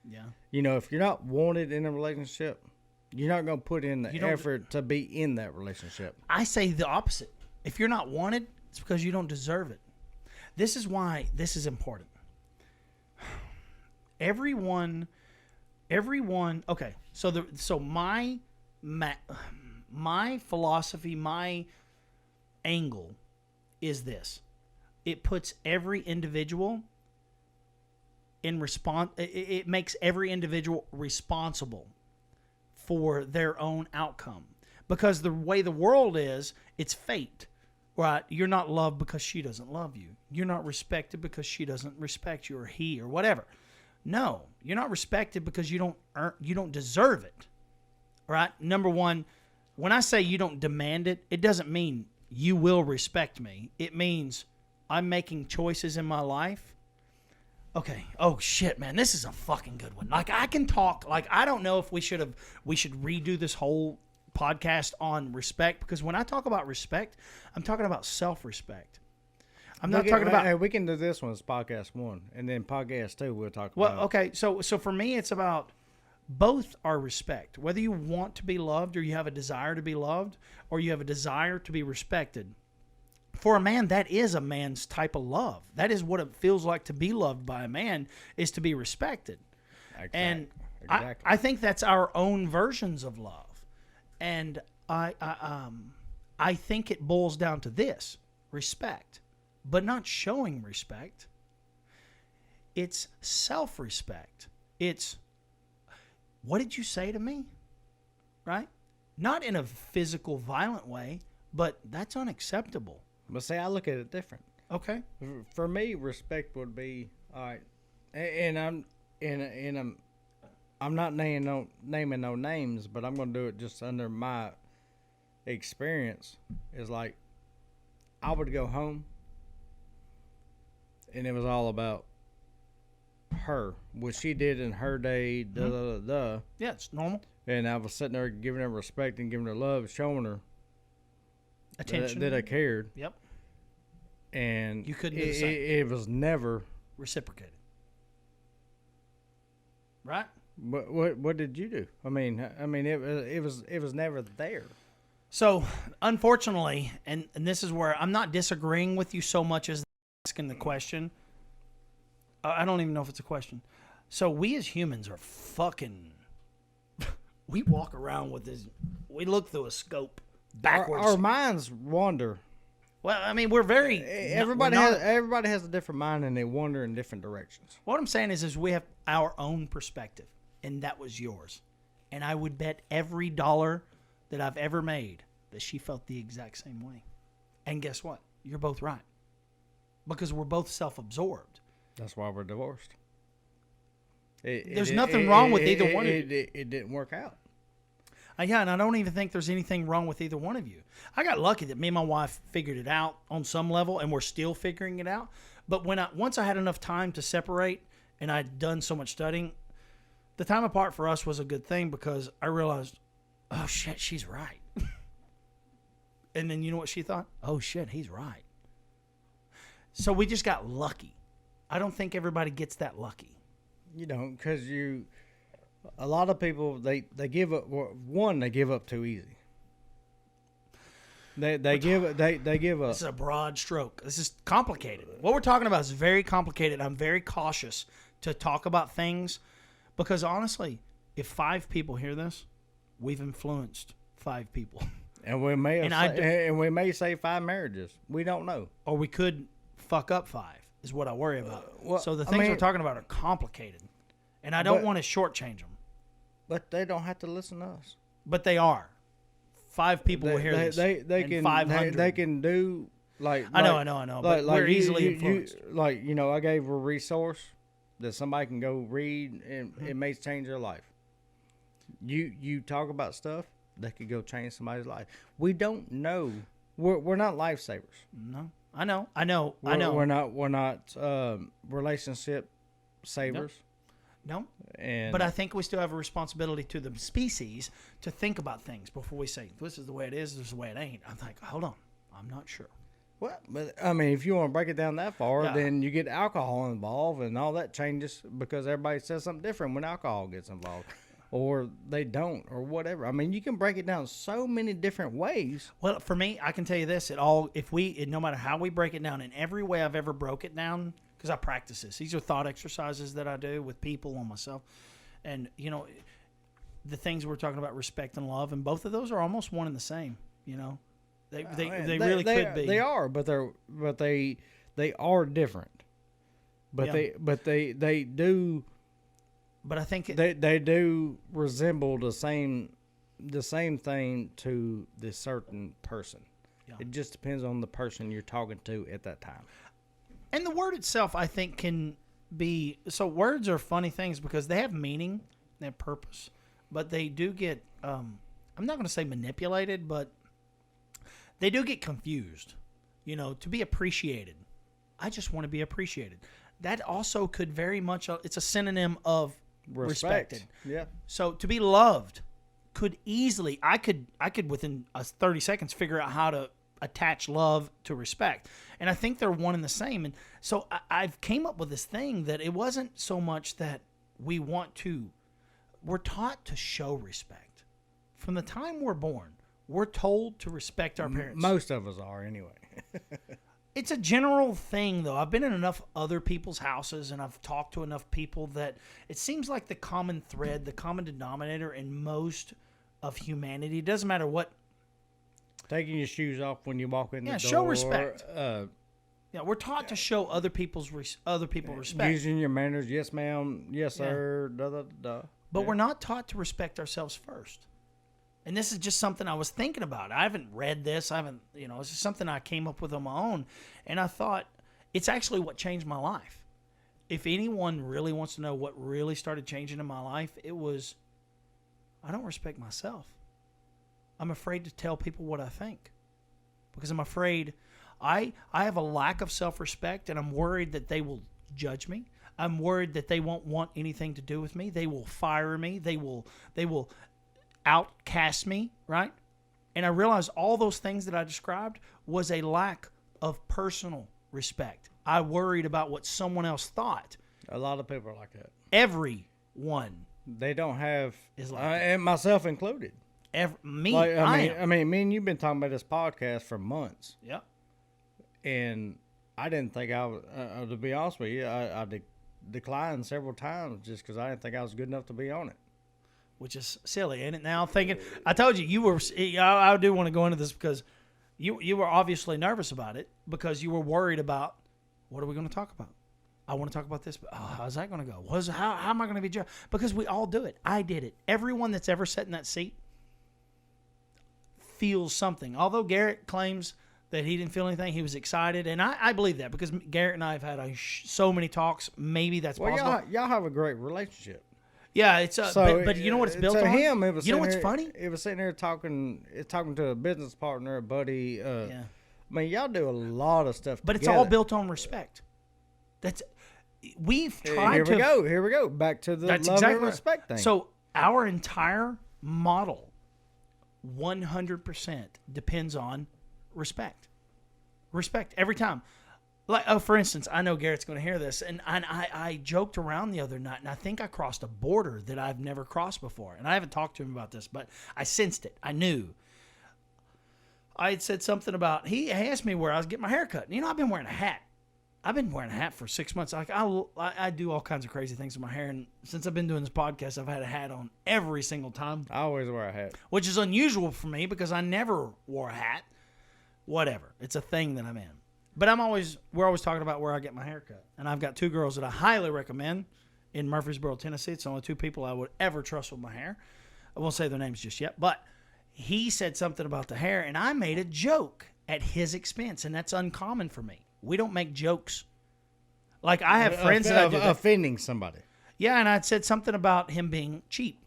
Yeah. If you're not wanted in a relationship, you're not going to put in the effort to be in that relationship. I say the opposite. If you're not wanted, it's because you don't deserve it. This is why this is important. Everyone, everyone. Okay, so my philosophy, my angle is this: it puts every individual in response. It makes every individual responsible for their own outcome, because the way the world is, it's fate. Right? You're not loved because she doesn't love you. You're not respected because she doesn't respect you, or he, or whatever. No, you're not respected because you don't deserve it. All right? Number one, when I say you don't demand it, it doesn't mean you will respect me. It means I'm making choices in my life. Okay. Oh shit, man, this is a fucking good one. Like, I can talk. Like, I don't know if we should redo this whole podcast on respect, because when I talk about respect, I'm talking about self-respect. I'm not talking about. Hey, we can do this one as podcast 1, and then podcast 2 we'll talk Well, about. okay, so for me, it's about both are respect. Whether you want to be loved, or you have a desire to be loved, or you have a desire to be respected. For a man, that is a man's type of love. That is what it feels like to be loved by a man, is to be respected. And I think that's our own versions of love. And I think it boils down to this: respect, but not showing respect. It's self-respect. It's, what did you say to me? Right? Not in a physical, violent way, but that's unacceptable. But see, I look at it different. Okay. For me, respect would be, all right, and I'm not naming no names, but I'm going to do it just under my experience. Is like, I would go home, and it was all about her, what she did in her day, Yeah, it's normal. And I was sitting there giving her respect and giving her love, showing her Attention. that I cared. Yep. And You couldn't do the same. It was never Reciprocated. Right? What did you do? I mean, it was never there. So, unfortunately, and this is where I'm not disagreeing with you so much as asking the question. I don't even know if it's a question. So, we as humans are fucking... we walk around with this... We look through a scope backwards. Our minds wander. Well, I mean, we're very... Everybody has a different mind, and they wander in different directions. What I'm saying is we have our own perspective, and that was yours. And I would bet every dollar that I've ever made that she felt the exact same way. And guess what? You're both right. Because we're both self-absorbed. That's why we're divorced. There's nothing wrong with either one of you. It didn't work out. Yeah, and I don't even think there's anything wrong with either one of you. I got lucky that me and my wife figured it out on some level, and we're still figuring it out. But once I had enough time to separate, and I'd done so much studying, the time apart for us was a good thing, because I realized, oh shit, she's right. And then you know what she thought? Oh shit, he's right. So we just got lucky. I don't think everybody gets that lucky. You don't, because a lot of people, they give up. One, they give up too easy. They give up. This is a broad stroke. This is complicated. What we're talking about is very complicated. I'm very cautious to talk about things, because honestly, if 5 people hear this, we've influenced 5 people. And we may say 5 marriages. We don't know. Or we could fuck up 5, is what I worry about. Well, so the things we're talking about are complicated. And I don't want to shortchange them. But they don't have to listen to us. But they are. 5 people will hear this. They can 500. They can do like. I know. But we're easily influenced. I gave a resource that somebody can go read, and it may change their life. You talk about stuff that could go change somebody's life. We don't know. We're not lifesavers. No, I know. We're not relationship savers. No. And but I think we still have a responsibility to the species to think about things before we say, this is the way it is, this is the way it ain't. I'm like, hold on, I'm not sure. Well, but I mean, if you want to break it down that far, then you get alcohol involved, and all that changes because everybody says something different when alcohol gets involved. Or they don't, or whatever. I mean, you can break it down so many different ways. Well, for me, I can tell you this: no matter how we break it down, in every way I've ever broke it down, because I practice this. These are thought exercises that I do with people on myself. And, the things we're talking about, respect and love, and both of those are almost one and the same, They really could be. They are, but they are different. But Yeah. they do. But I think They do resemble the same thing to the certain person. Yeah. It just depends on the person you're talking to at that time. and the word itself, I think, can be, so words are funny things because they have meaning, they have purpose, but they do get, I'm not going to say manipulated, but they do get confused, to be appreciated. I just want to be appreciated. That also could very much, it's a synonym of respected. Yeah. So to be loved could easily, I could within 30 seconds figure out how to attach love to respect. And I think they're one and the same. And so I've came up with this thing that it wasn't so much that we're taught to show respect. From the time we're born, we're told to respect our parents. Most of us are anyway. It's a general thing, though. I've been in enough other people's houses and I've talked to enough people that it seems like the common thread, the common denominator in most of humanity, it doesn't matter what. Taking your shoes off when you walk in the door. Show respect. We're taught to show other people respect. Using your manners. Yes, ma'am. Yes, sir. Da, da, da. But we're not taught to respect ourselves first. And this is just something I was thinking about. I haven't read this. It's just something I came up with on my own. And I thought, it's actually what changed my life. If anyone really wants to know what really started changing in my life, it was, I don't respect myself. I'm afraid to tell people what I think. Because I'm afraid, I have a lack of self-respect, and I'm worried that they will judge me. I'm worried that they won't want anything to do with me. They will fire me. They will outcast me, right? And I realized all those things that I described was a lack of personal respect. I worried about what someone else thought. A lot of people are like that. Everyone They don't have, is like that. and myself included. Me, Like, I mean, me and you've been talking about this podcast for months, Yep. and I didn't think I was. To be honest with you, I declined several times just because I didn't think I was good enough to be on it. Which is silly, ain't it? Now I'm thinking, I told you were. I do want to go into this because you were obviously nervous about it because you were worried about what are we going to talk about. I want to talk about this, but how's that going to go? How am I going to be judged? Because we all do it. I did it. Everyone that's ever sat in that seat feels something. Although Garrett claims that he didn't feel anything, he was excited, and I believe that because Garrett and I have had so many talks. Maybe that's possible. Y'all have a great relationship. Yeah, it's but you know what it's built on? Him, it was you know what's funny? It was sitting there talking to a business partner, a buddy. I mean, y'all do a lot of stuff but together. It's all built on respect. We've tried to. Here we go. Back to the That's love exactly and respect thing. So our entire model, 100% depends on respect. Respect every time. Like, for instance, I know Garrett's going to hear this, and I joked around the other night, and I think I crossed a border that I've never crossed before. And I haven't talked to him about this, but I sensed it. I knew. I had said something about, he asked me where I was getting my hair cut. And, I've been wearing a hat. I've been wearing a hat for 6 months. Like I do all kinds of crazy things with my hair, and since I've been doing this podcast, I've had a hat on every single time. I always wear a hat, which is unusual for me because I never wore a hat. Whatever, it's a thing that I'm in. But we're always talking about where I get my hair cut, and I've got two girls that I highly recommend in Murfreesboro, Tennessee. It's the only two people I would ever trust with my hair. I won't say their names just yet, but he said something about the hair, and I made a joke at his expense, and that's uncommon for me. We don't make jokes. Like, I have friends that I do that. Offending somebody. Yeah, and I'd said something about him being cheap,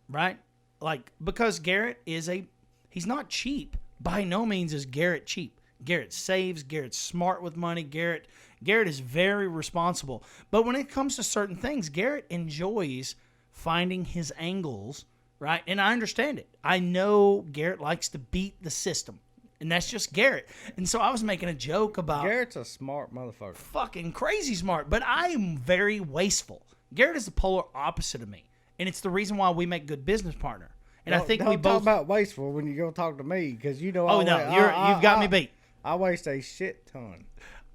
right? Like, because Garrett he's not cheap. By no means is Garrett cheap. Garrett saves. Garrett's smart with money. Garrett is very responsible. But when it comes to certain things, Garrett enjoys finding his angles, right? And I understand it. I know Garrett likes to beat the system. And that's just Garrett. And so I was making a joke about... Garrett's a smart motherfucker. Fucking crazy smart. But I am very wasteful. Garrett is the polar opposite of me. And it's the reason why we make good business partner. And I think we both... Don't talk about wasteful when you go talk to me, because you've got me beat. I waste a shit ton.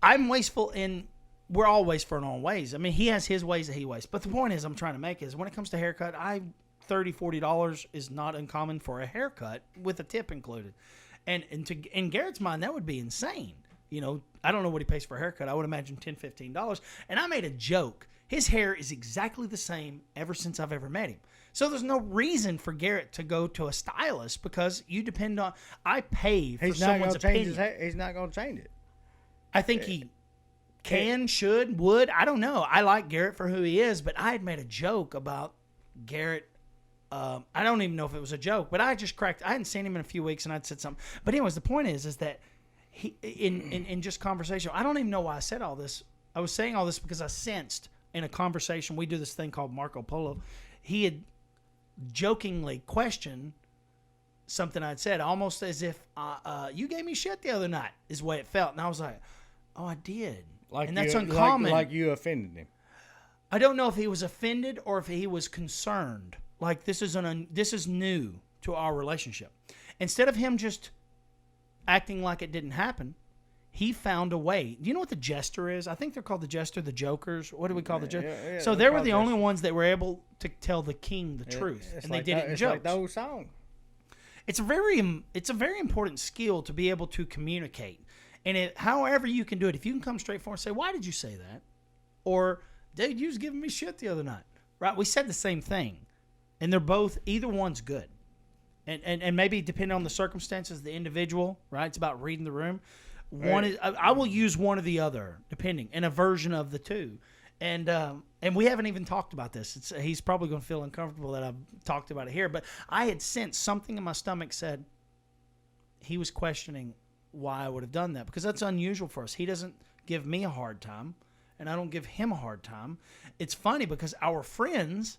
I'm wasteful in we're all ways for our own ways. I mean, he has his ways that he wastes. But the point is I'm trying to make is when it comes to haircut, $30-$40 is not uncommon for a haircut with a tip included. And in Garrett's mind, that would be insane. You know, I don't know what he pays for a haircut. I would imagine $10-$15. And I made a joke. His hair is exactly the same ever since I've ever met him. So there's no reason for Garrett to go to a stylist because you depend on. I pay for someone's opinion. He's not going to change it. I think he can, should, would. I don't know. I like Garrett for who he is, but I had made a joke about Garrett. I don't even know if it was a joke, but I just cracked. I hadn't seen him in a few weeks, and I'd said something. But anyways, the point is that he in just conversation. I don't even know why I said all this. I was saying all this because I sensed in a conversation, we do this thing called Marco Polo. He had jokingly questioned something I'd said, almost as if you gave me shit the other night, is the way it felt. And I was like, oh, I did. And that's uncommon. Like you offended him. I don't know if he was offended or if he was concerned. Like this is new to our relationship. Instead of him just acting like it didn't happen, he found a way. Do you know what the jester is? I think they're called the jester, the jokers. What do we call the jester? Yeah, so they were the only ones that were able to tell the king the truth, and they did it in jokes. It's like the old song. It's a very important skill to be able to communicate, and however you can do it. If you can come straight forward and say, "Why did you say that?" or "Dude, you was giving me shit the other night," right? We said the same thing, and they're both. Either one's good, and maybe depending on the circumstances, the individual, right? It's about reading the room. One is I will use one or the other, depending, and a version of the two. And we haven't even talked about this. He's probably going to feel uncomfortable that I've talked about it here. But I had sensed something in my stomach said he was questioning why I would have done that. Because that's unusual for us. He doesn't give me a hard time, and I don't give him a hard time. It's funny because our friends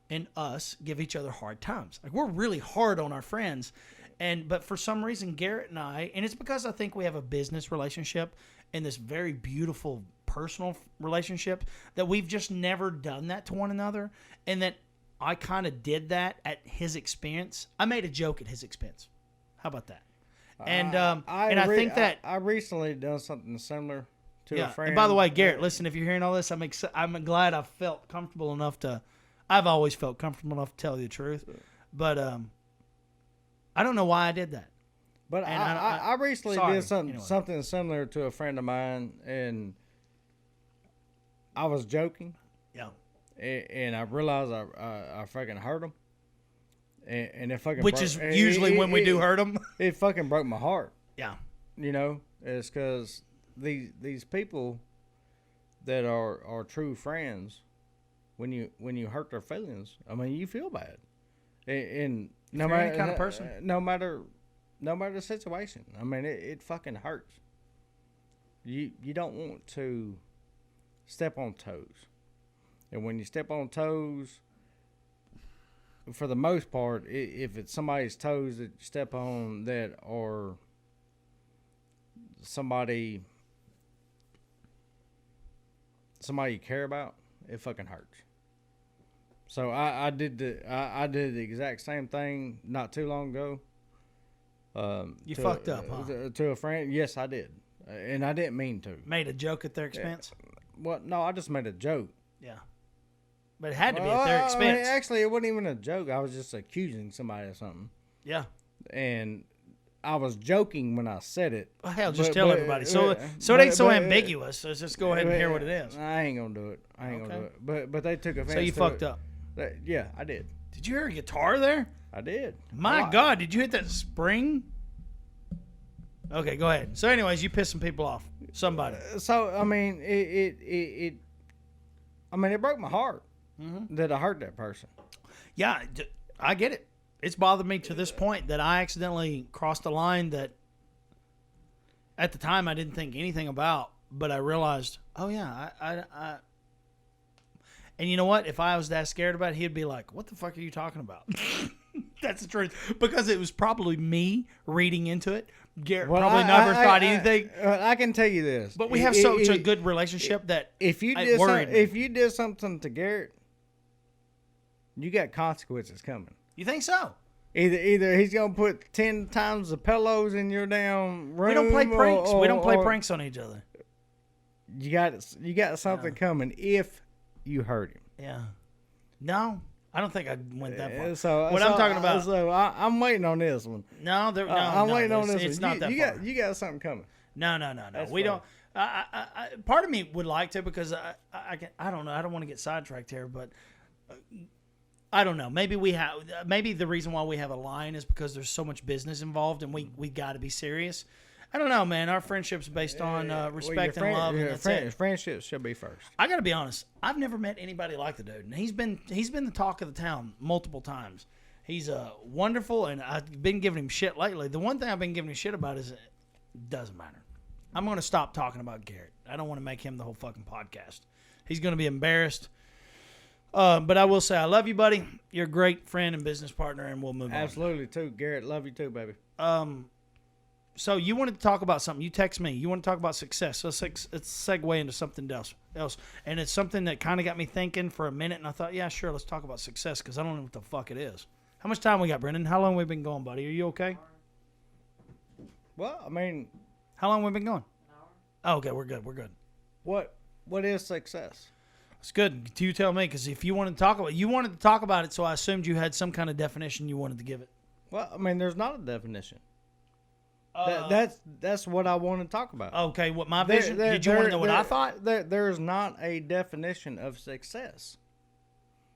and us give each other hard times. Like, we're really hard on our friends. But for some reason, Garrett and I, and it's because I think we have a business relationship and this very beautiful personal relationship, that we've just never done that to one another. And that I kind of did that at his expense. I made a joke at his expense. How about that? And I think that I recently done something similar to a friend. And by the way, Garrett, listen, if you're hearing all this, I'm glad I felt comfortable enough to. I've always felt comfortable enough to tell you the truth, but I don't know why I did that. But I recently did something similar to a friend of mine, and I was joking. Yeah. And I realized I fucking hurt him. And it fucking Which is usually when we do hurt them. It fucking broke my heart. Yeah. You know, it's because these people that are true friends, when you hurt their feelings, I mean, you feel bad. And no matter any kind of person, no matter the situation, I mean, it fucking hurts. You don't want to step on toes, and when you step on toes, for the most part, if it's somebody's toes that you step on that are somebody you care about, it fucking hurts. So I did the exact same thing not too long ago. You fucked up, huh? To a friend. Yes, I did. And I didn't mean to. Made a joke at their expense? Well, no, I just made a joke. Yeah. But it had to be at their expense. I mean, actually, it wasn't even a joke. I was just accusing somebody of something. Yeah. And I was joking when I said it. Well, hell, just tell everybody. So it ain't so ambiguous. So let's just go ahead and hear what it is. I ain't going to do it. I ain't going to do it. But they took offense. So you fucked up. Yeah, I did. Did you hear a guitar there? I did. My God, did you hit that spring? Okay, go ahead. So anyways, you pissed some people off. Somebody. So, I mean, it broke my heart that I hurt that person. Yeah, I get it. It's bothered me to this point that I accidentally crossed a line that at the time I didn't think anything about, but I realized, oh yeah, I and you know what? If I was that scared about it, he'd be like, what the fuck are you talking about? That's the truth. Because it was probably me reading into it. Garrett probably never thought anything. I can tell you this. But we have such a good relationship that if you did something to Garrett, you got consequences coming. You think so? Either he's gonna put 10 times the pillows in your damn room. We don't play pranks. We don't play pranks on each other. you got something coming if you hurt him. Yeah. No, I don't think I went that far. So What I'm talking about. So I'm waiting on this one. No, I'm waiting on this it's one. not that you far. You got something coming. No. That's We fine. don't. Part of me would like to because I don't know. I don't want to get sidetracked here, but I don't know. Maybe maybe the reason why we have a line is because there's so much business involved, and we got to be serious. I don't know, man. Our friendship's based on respect and love, and that's it. Friendship should be first. I got to be honest. I've never met anybody like the dude, and he's been the talk of the town multiple times. He's wonderful, and I've been giving him shit lately. The one thing I've been giving him shit about is it doesn't matter. I'm going to stop talking about Garrett. I don't want to make him the whole fucking podcast. He's going to be embarrassed. But I will say I love you, buddy. You're a great friend and business partner, and we'll move on. Absolutely, too. Garrett, love you too, baby. So you wanted to talk about something. You text me. You want to talk about success. So let's segue into something else. And it's something that kind of got me thinking for a minute, and I thought, yeah, sure, let's talk about success because I don't know what the fuck it is. How much time we got, Brendan? How long we been going, buddy? Are you okay? Well, I mean, How long we been going? An hour? Oh, okay, we're good. We're good. what is success? It's good. You tell me, because if you wanted to talk about it, so I assumed you had some kind of definition you wanted to give it. Well, I mean, there's not a definition. That's what I want to talk about. Okay, what my vision? Did you want to know what I thought? There's not a definition of success.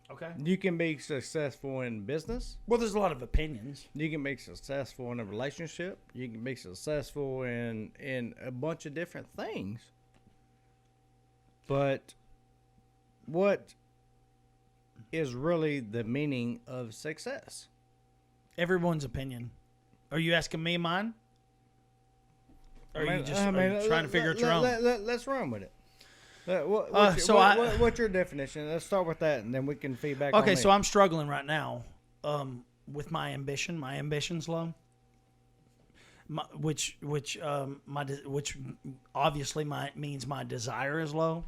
Okay. You can be successful in business. Well, there's a lot of opinions. You can be successful in a relationship. You can be successful in a bunch of different things. But what is really the meaning of success? Everyone's opinion. Are you asking me mine? Or are you just trying to figure out your own? Let's run with it. What's your definition? Let's start with that, and then we can feedback. Okay, on so I'm struggling right now with my ambition. My ambition's low, which obviously means my desire is low,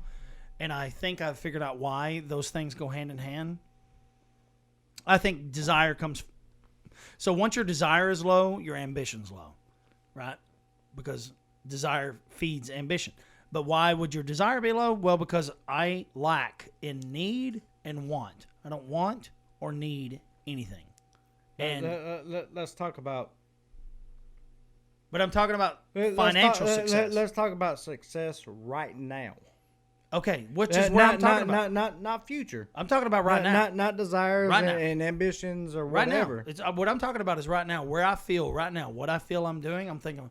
and I think I've figured out why those things go hand in hand. I think desire comes. So once your desire is low, your ambition's low, right? Because desire feeds ambition. But why would your desire be low? Well, because I lack in need and want. I don't want or need anything. And let's talk about. But I'm talking about financial success. Let's talk about success right now. Okay, which is what I'm talking about. Not future. I'm talking about right now. Not desires Right now. and ambitions or Right whatever. now. It's, what I'm talking about is right now. Where I feel right now. What I feel I'm doing. I'm thinking,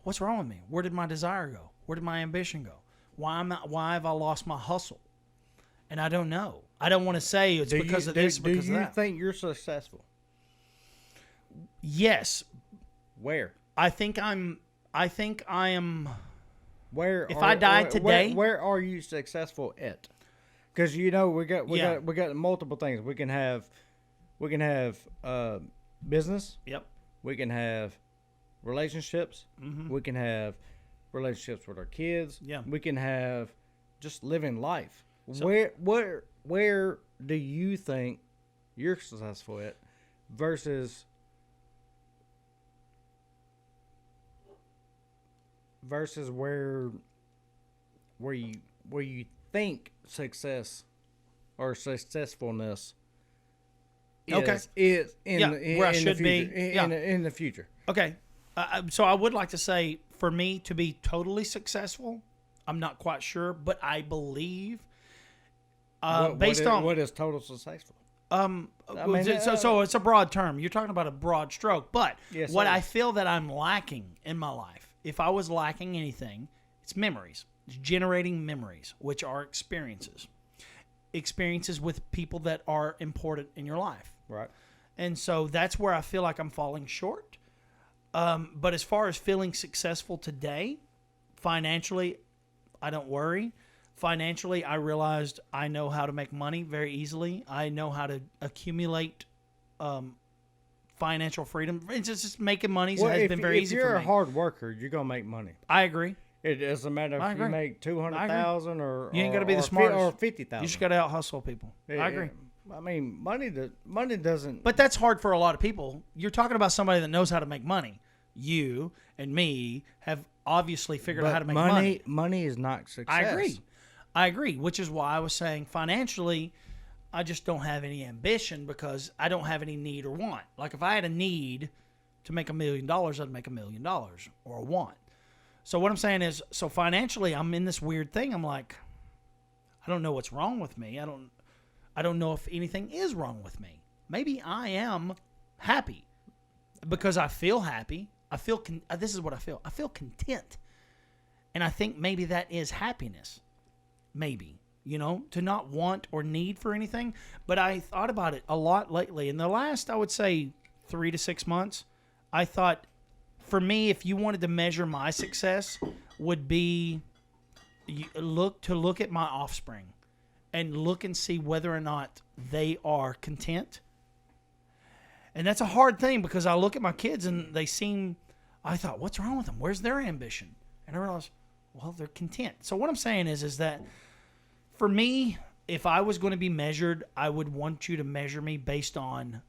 what's wrong with me? Where did my desire go? Where did my ambition go? Why have I lost my hustle? And I don't know. I don't want to say it's because of this, because of that. Do you think you're successful? Yes. Where? I think I am. Where? If I died today, where are you successful at? Because we got multiple things. We can have business. Yep. We can have relationships. Mm-hmm. We can have relationships with our kids. Yeah. We can have just living life. So, where do you think you're successful at versus where you think success or successfulness is where I should be in the future. Okay. So I would like to say, for me to be totally successful, I'm not quite sure, but I believe, What is total successful? So it's a broad term. You're talking about a broad stroke, but Yes, what sir. I feel that I'm lacking in my life, if I was lacking anything, it's memories. It's generating memories, which are experiences with people that are important in your life. Right. And so that's where I feel like I'm falling short. But as far as feeling successful today, financially, I don't worry. Financially, I realized I know how to make money very easily. I know how to accumulate financial freedom. It's just making money has been very easy for me. If you're a hard worker, you're going to make money. I agree. It doesn't matter if you make 200,000 or you ain't got to be the smartest or 50,000. You just got to out hustle people. I agree. I mean, money doesn't. But that's hard for a lot of people. You're talking about somebody that knows how to make money. You and me have obviously figured out how to make money. money. Money is not success. I agree, which is why I was saying financially, I just don't have any ambition because I don't have any need or want. Like if I had a need to make $1 million, I'd make $1 million or a want. So what I'm saying is, so financially, I'm in this weird thing. I'm like, I don't know what's wrong with me. I don't know if anything is wrong with me. Maybe I am happy because I feel happy. This is what I feel. I feel content. And I think maybe that is happiness. Maybe, to not want or need for anything. But I thought about it a lot lately. In the last, I would say 3 to 6 months, I thought, for me, if you wanted to measure my success, would be look at my offspring and look and see whether or not they are content. And that's a hard thing because I look at my kids and I thought, what's wrong with them? Where's their ambition? And I realized, well, they're content. So what I'm saying is that for me, if I was going to be measured, I would want you to measure me based on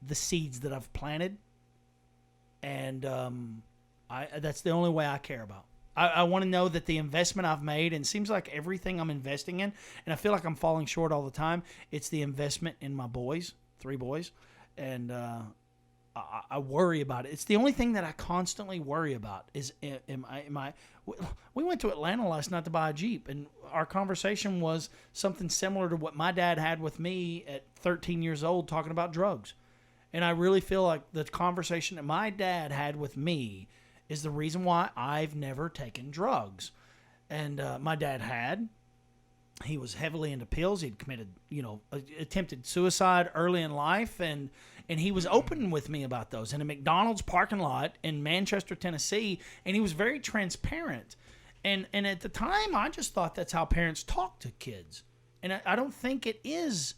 the seeds that I've planted. And that's the only way I care about. I want to know that the investment I've made, and it seems like everything I'm investing in, and I feel like I'm falling short all the time, it's the investment in my boys, 3 boys, and I worry about it. It's the only thing that I constantly worry about is am I we went to Atlanta last night to buy a Jeep, and our conversation was something similar to what my dad had with me at 13 years old talking about drugs. And I really feel like the conversation that my dad had with me is the reason why I've never taken drugs. And my dad he was heavily into pills. He'd committed, attempted suicide early in life. And he was open with me about those in a McDonald's parking lot in Manchester, Tennessee. And he was very transparent. And at the time, I just thought that's how parents talk to kids. And I don't think it is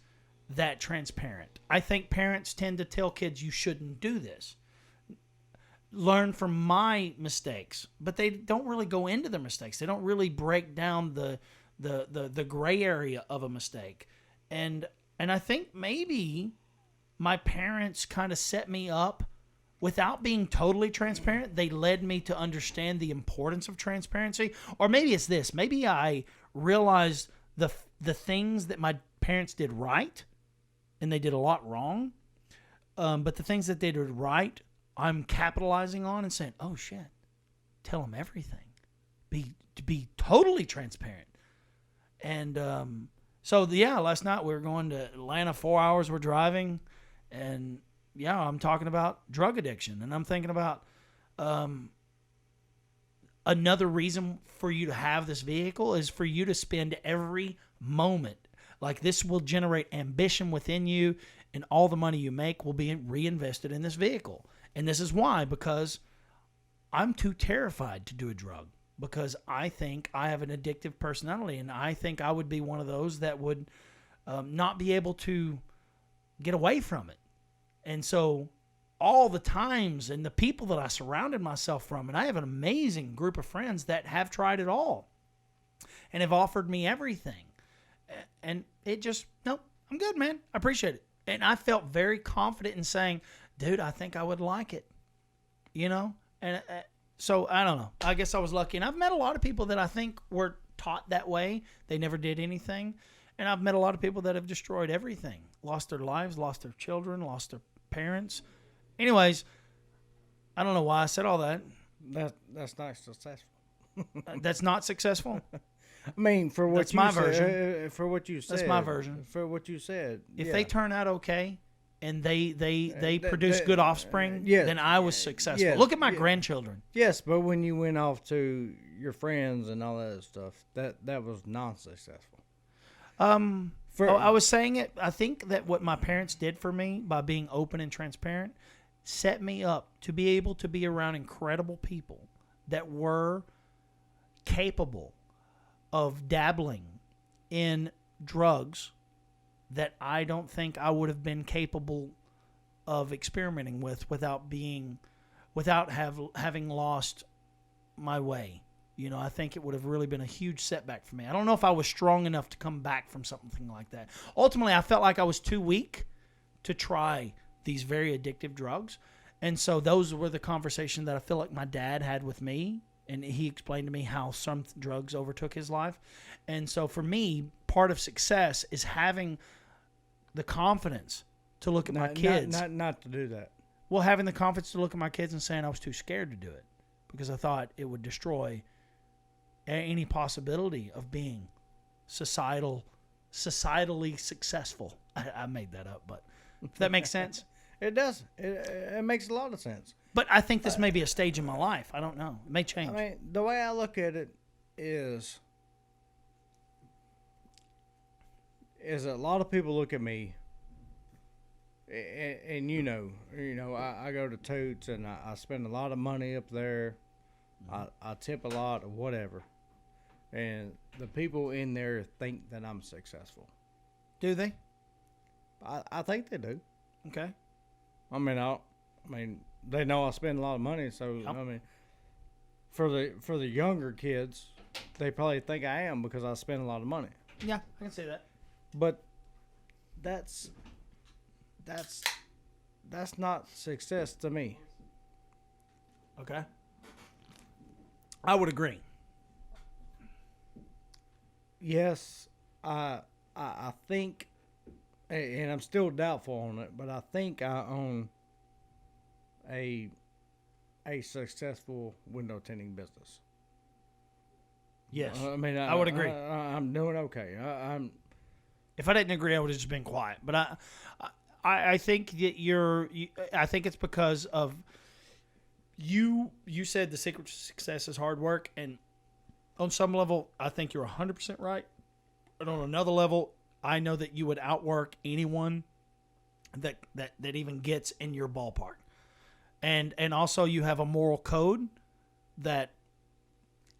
that transparent. I think parents tend to tell kids you shouldn't do this. Learn from my mistakes, but they don't really go into their mistakes. They don't really break down the gray area of a mistake. And I think maybe my parents kind of set me up without being totally transparent. They led me to understand the importance of transparency. Or maybe it's this. Maybe I realized the things that my parents did right, and they did a lot wrong. But the things that they did right, I'm capitalizing on and saying, oh, shit, tell them everything. Be totally transparent. And last night we were going to Atlanta, 4 hours we're driving. And, I'm talking about drug addiction. And I'm thinking about another reason for you to have this vehicle is for you to spend every moment. Like this will generate ambition within you, and all the money you make will be reinvested in this vehicle. And this is why, because I'm too terrified to do a drug, because I think I have an addictive personality, and I think I would be one of those that would not be able to get away from it. And so all the times and the people that I surrounded myself from, and I have an amazing group of friends that have tried it all and have offered me everything. And it just, nope, I'm good, man. I appreciate it. And I felt very confident in saying, dude, I think I would like it, And so I don't know. I guess I was lucky. And I've met a lot of people that I think were taught that way. They never did anything. And I've met a lot of people that have destroyed everything, lost their lives, lost their children, lost their parents. Anyways, I don't know why I said all that. That's not successful. That's not successul? I mean, for what That's you my said, version. For what you said. That's my version. For what you said. If they turn out okay and they produce good offspring, then I was successful. Yeah, Look at my grandchildren. Yes, but when you went off to your friends and all that stuff, that was non-successful. I was saying it. I think that what my parents did for me by being open and transparent set me up to be able to be around incredible people that were capable of dabbling in drugs that I don't think I would have been capable of experimenting with without having lost my way. I think it would have really been a huge setback for me. I don't know if I was strong enough to come back from something like that. Ultimately, I felt like I was too weak to try these very addictive drugs. And so those were the conversations that I feel like my dad had with me and he explained to me how some drugs overtook his life. And so for me, part of success is having the confidence to look at my kids. Not to do that. Well, having the confidence to look at my kids and saying I was too scared to do it because I thought it would destroy any possibility of being societally successful. I made that up, but if that makes sense. It does. It makes a lot of sense. But I think this may be a stage in my life. I don't know. It may change. I mean, the way I look at it is a lot of people look at me, and I go to Toots and I spend a lot of money up there. I tip a lot or whatever, and the people in there think that I'm successful. Do they? I think they do. Okay. I mean, they know I spend a lot of money, so Yep. I mean, for the younger kids, they probably think I am because I spend a lot of money. Yeah, I can see that. But that's not success to me. Okay. I would agree. Yes, I think, and I'm still doubtful on it, but I think I own a successful window tinting business. Yes. I mean, I would agree. I'm doing okay. I'm. If I didn't agree, I would have just been quiet. But I think that I think it's because of you. You said the secret to success is hard work, and on some level, I think you're 100% right. But on another level, I know that you would outwork anyone that even gets in your ballpark. And also you have a moral code that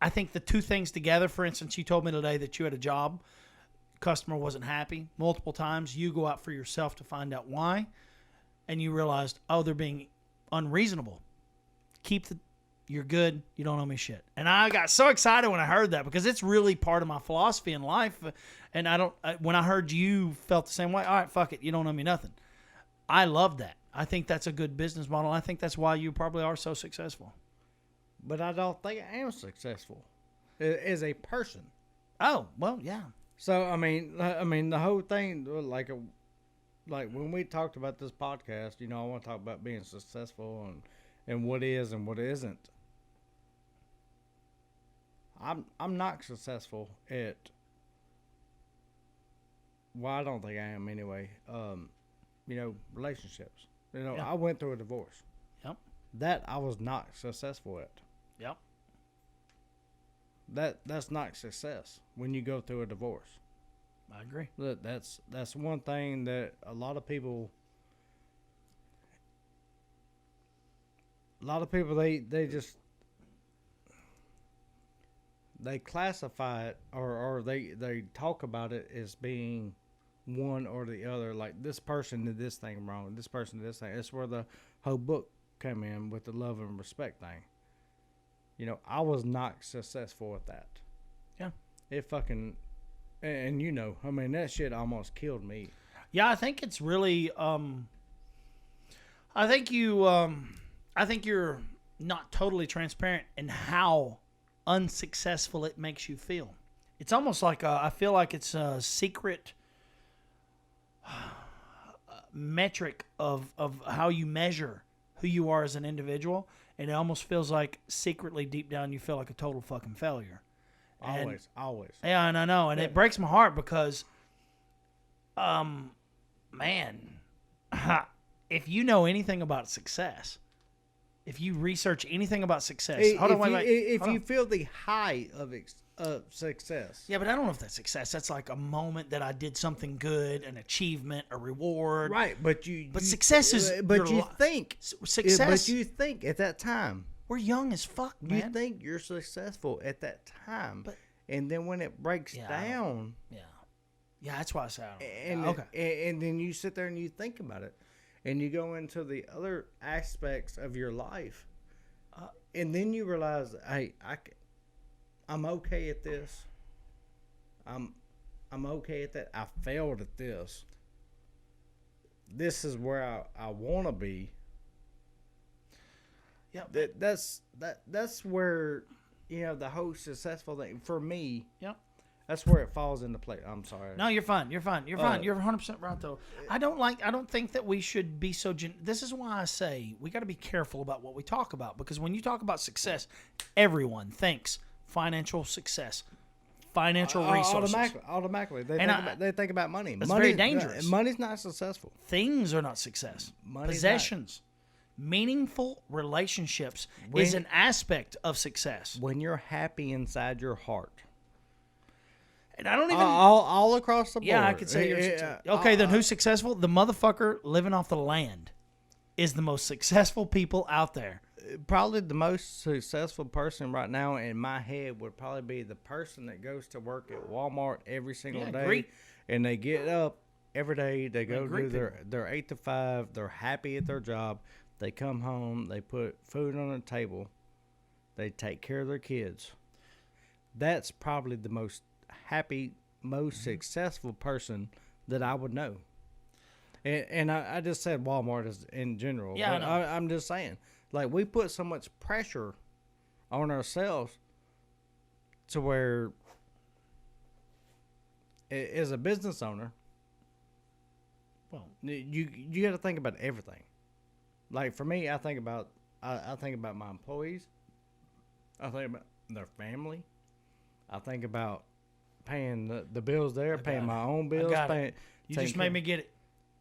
I think the two things together, for instance, you told me today that you had a job, customer wasn't happy multiple times. You go out for yourself to find out why, and you realized, oh, they're being unreasonable. You're good. You don't owe me shit. And I got so excited when I heard that because it's really part of my philosophy in life. And when I heard you felt the same way, all right, fuck it. You don't owe me nothing. I love that. I think that's a good business model. I think that's why you probably are so successful. But I don't think I am successful as a person. Oh, well, yeah. So I mean, the whole thing, like when we talked about this podcast, I want to talk about being successful and what is and what isn't. I'm not successful at. Well, I don't think I am anyway. Relationships. Yeah. I went through a divorce. Yep. That I was not successful at. Yep. That's not success when you go through a divorce. I agree. Look, that's one thing that a lot of people they classify it or they talk about it as being one or the other. Like this person did this thing wrong, this person did this thing. That's where the whole book came in with the love and respect thing. I was not successful at that. Yeah. It fucking, and that shit almost killed me. Yeah, I think it's really. I think you're not totally transparent in how unsuccessful it makes you feel. It's almost like I feel like it's a secret metric of how you measure who you are as an individual, and it almost feels like secretly deep down you feel like a total fucking failure. Always. Yeah, and I know, and it breaks my heart because, man, if you know anything about success, if you research anything about success, If you feel the high of success. Yeah, but I don't know if that's success. That's like a moment that I did something good, an achievement, a reward. Right, but success is. But you think success. But you think at that time. We're young as fuck, man. You think you're successful at that time, and then when it breaks down. Yeah, that's why I say I don't know. Okay. And then you sit there and you think about it, and you go into the other aspects of your life, and then you realize, hey, I'm okay at this. I'm okay at that. I failed at this. This is where I want to be. Yeah, That's where the whole successful thing for me. Yep. That's where it falls into play. I'm sorry. No, you're fine. You're fine. You're fine. You're 100% right, though. I don't think that we should be so. This is why I say we got to be careful about what we talk about, because when you talk about success, everyone thinks financial success, financial resources. Automatically. And They think about money. That's Money, very dangerous. Money's not successful. Things are not success. Money's Possessions, meaningful relationships is an aspect of success. When you're happy inside your heart. And I don't even. All across the board. Yeah, I could say you're successful. Okay, then who's successful? The motherfucker living off the land is the most successful people out there. Probably the most successful person right now in my head would probably be the person that goes to work at Walmart every single day. And they get up every day. They go do their 8 to 5. They're happy at their job. They come home. They put food on the table. They take care of their kids. That's probably the most happy, most successful person that I would know. And I just said Walmart is in general. Yeah, but I know. I'm just saying. Like, we put so much pressure on ourselves to where, as a business owner, Well, you got to think about everything. Like, for me, I think about my employees. I think about their family. I think about paying the bills there, paying my own bills. You just made me get it.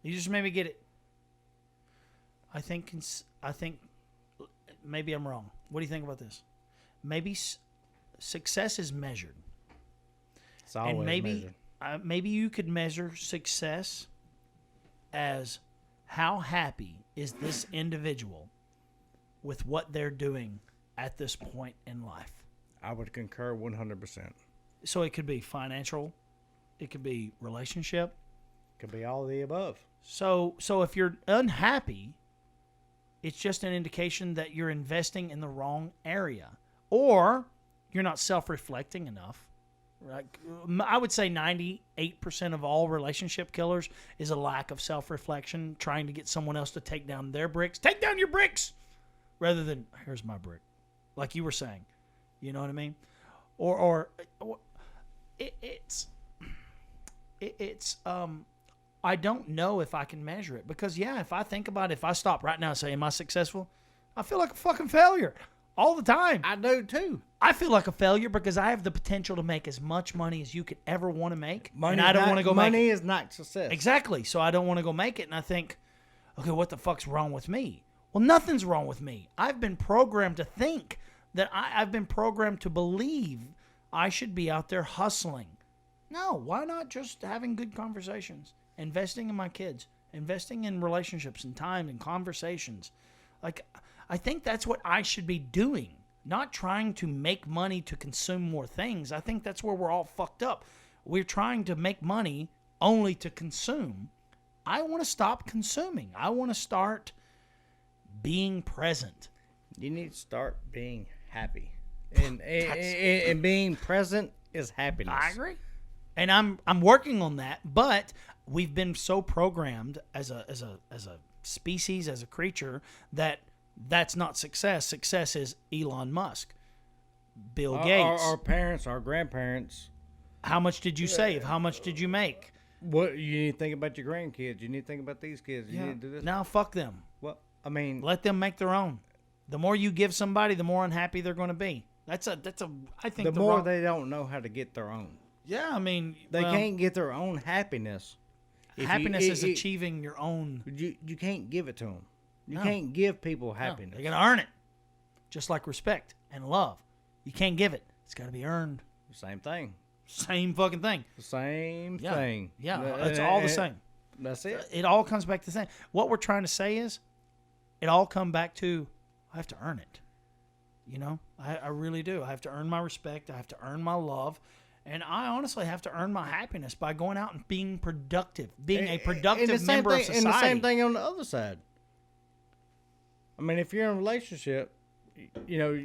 You just made me get it. I think maybe I'm wrong. What do you think about this? Maybe success is measured. It's always measured. Maybe you could measure success as how happy is this individual with what they're doing at this point in life. I would concur 100%. So it could be financial, it could be relationship, Could be all of the above. So if you're unhappy, it's just an indication that you're investing in the wrong area, or you're not self-reflecting enough. Right? I would say 98% of all relationship killers is a lack of self-reflection, trying to get someone else to take down their bricks. Take down your bricks, rather than here's my brick, like you were saying. You know what I mean? Or it's I don't know if I can measure it, because if I think about it, if I stop right now and say, am I successful? I feel like a fucking failure all the time. I do too. I feel like a failure because I have the potential to make as much money as you could ever want to make. And I don't want to go make it. Money is not success. Exactly. So I don't want to go make it. And I think, okay, what the fuck's wrong with me? Well, nothing's wrong with me. I've been programmed to think that I've been programmed to believe I should be out there hustling. No, why not just having good conversations, investing in my kids, investing in relationships and time and conversations? Like, I think that's what I should be doing, not trying to make money to consume more things. I think that's where we're all fucked up. We're trying to make money only to consume. I want to stop consuming. I want to start being present. You need to start being happy. And being present is happiness. I agree. And I'm working on that, but we've been so programmed as a species, as a creature, that's not success. Success is Elon Musk, Bill Gates. Our parents, our grandparents. How much did you save? How much did you make? What you need to think about your grandkids. You need to think about these kids. You need to do this. Now fuck them. Well, I mean, let them make their own. The more you give somebody, the more unhappy they're going to be. I think the more they don't know how to get their own. Yeah, I mean, they can't get their own happiness. Happiness is achieving your own. You can't give it to them. You can't give people happiness. They're gonna earn it, just like respect and love. You can't give it; it's got to be earned. Same thing. Same fucking thing. Same thing. Yeah, it's all the same. That's it. It all comes back to the same. What we're trying to say is, it all come back to, I have to earn it. You know, I really do. I have to earn my respect. I have to earn my love. And I honestly have to earn my happiness by going out and being productive, being a productive member of society. And the same thing on the other side. I mean, if you're in a relationship, you know,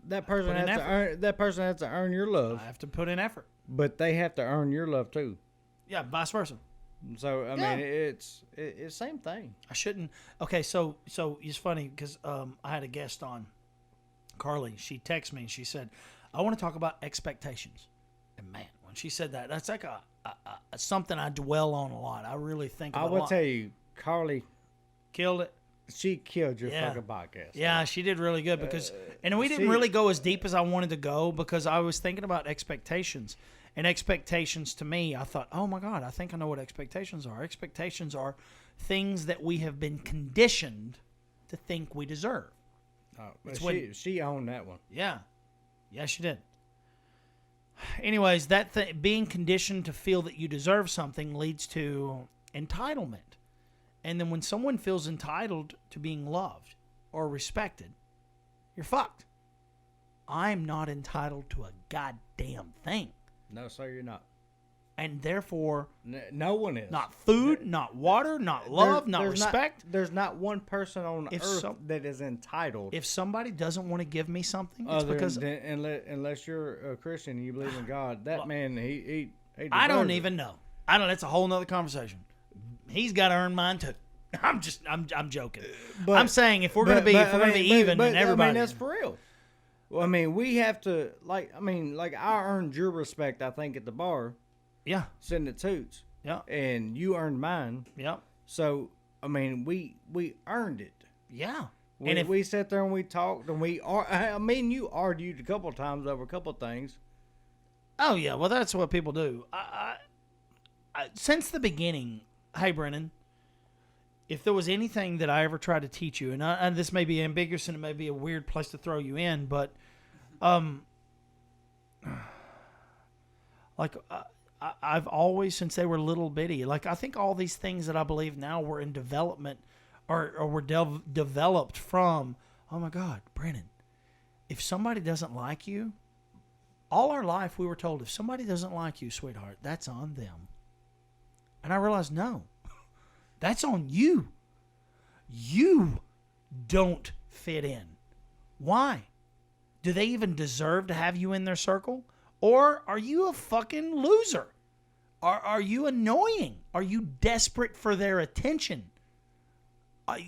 that person has to earn your love. I have to put in effort. But they have to earn your love too. Yeah, vice versa. So I mean, it's same thing. I shouldn't. Okay, so it's funny because I had a guest on, Carly. She texted me and she said, I want to talk about expectations. And man, when she said that, that's like a something I dwell on a lot. I really think about I a will lot. tell you, Carly, Killed it. she killed your Yeah. fucking podcast. Yeah, she did really good because, and we didn't she- really go as deep as I wanted to go because I was thinking about expectations. And expectations to me, I thought, oh my God, I think I know what expectations are. Expectations are things that we have been conditioned to think we deserve. Oh, but It's when- she owned that one. Yeah. Yeah, she did. Anyways, being conditioned to feel that you deserve something leads to entitlement. And then when someone feels entitled to being loved or respected, you're fucked. I'm not entitled to a goddamn thing. No, sir, you're not. And therefore, No one is. not food, not water, not love, not There's respect. there's not one person on If earth some- that is entitled. If somebody doesn't want to give me something, it's Other because than, unless you're a Christian and you believe in God, that Well, man, he I don't deserves it. even know. I don't. That's a whole nother conversation. He's got to earn mine too. I'm joking. But- I'm saying if we're gonna be even, and everybody. I mean, that's for real. Well, I mean, we have to like I earned your respect. I think at the bar, Yeah. sitting at Toots, Yeah. and you earned mine. Yeah. So I mean, we earned it. Yeah. And if we sat there and we talked and you argued a couple of times over a couple of things. Oh yeah. Well, that's what people do. Since the beginning, hey Brennan, if there was anything that I ever tried to teach you, and this may be ambiguous and it may be a weird place to throw you in, but, I've always, since they were little bitty, like I think all these things that I believe now were in development, or were developed from. Oh my God, Brennan, if somebody doesn't like you, all our life we were told if somebody doesn't like you, sweetheart, that's on them. And I realized no. That's on you. You don't fit in. Why? Do they even deserve to have you in their circle? Or are you a fucking loser? Are you annoying? Are you desperate for their attention?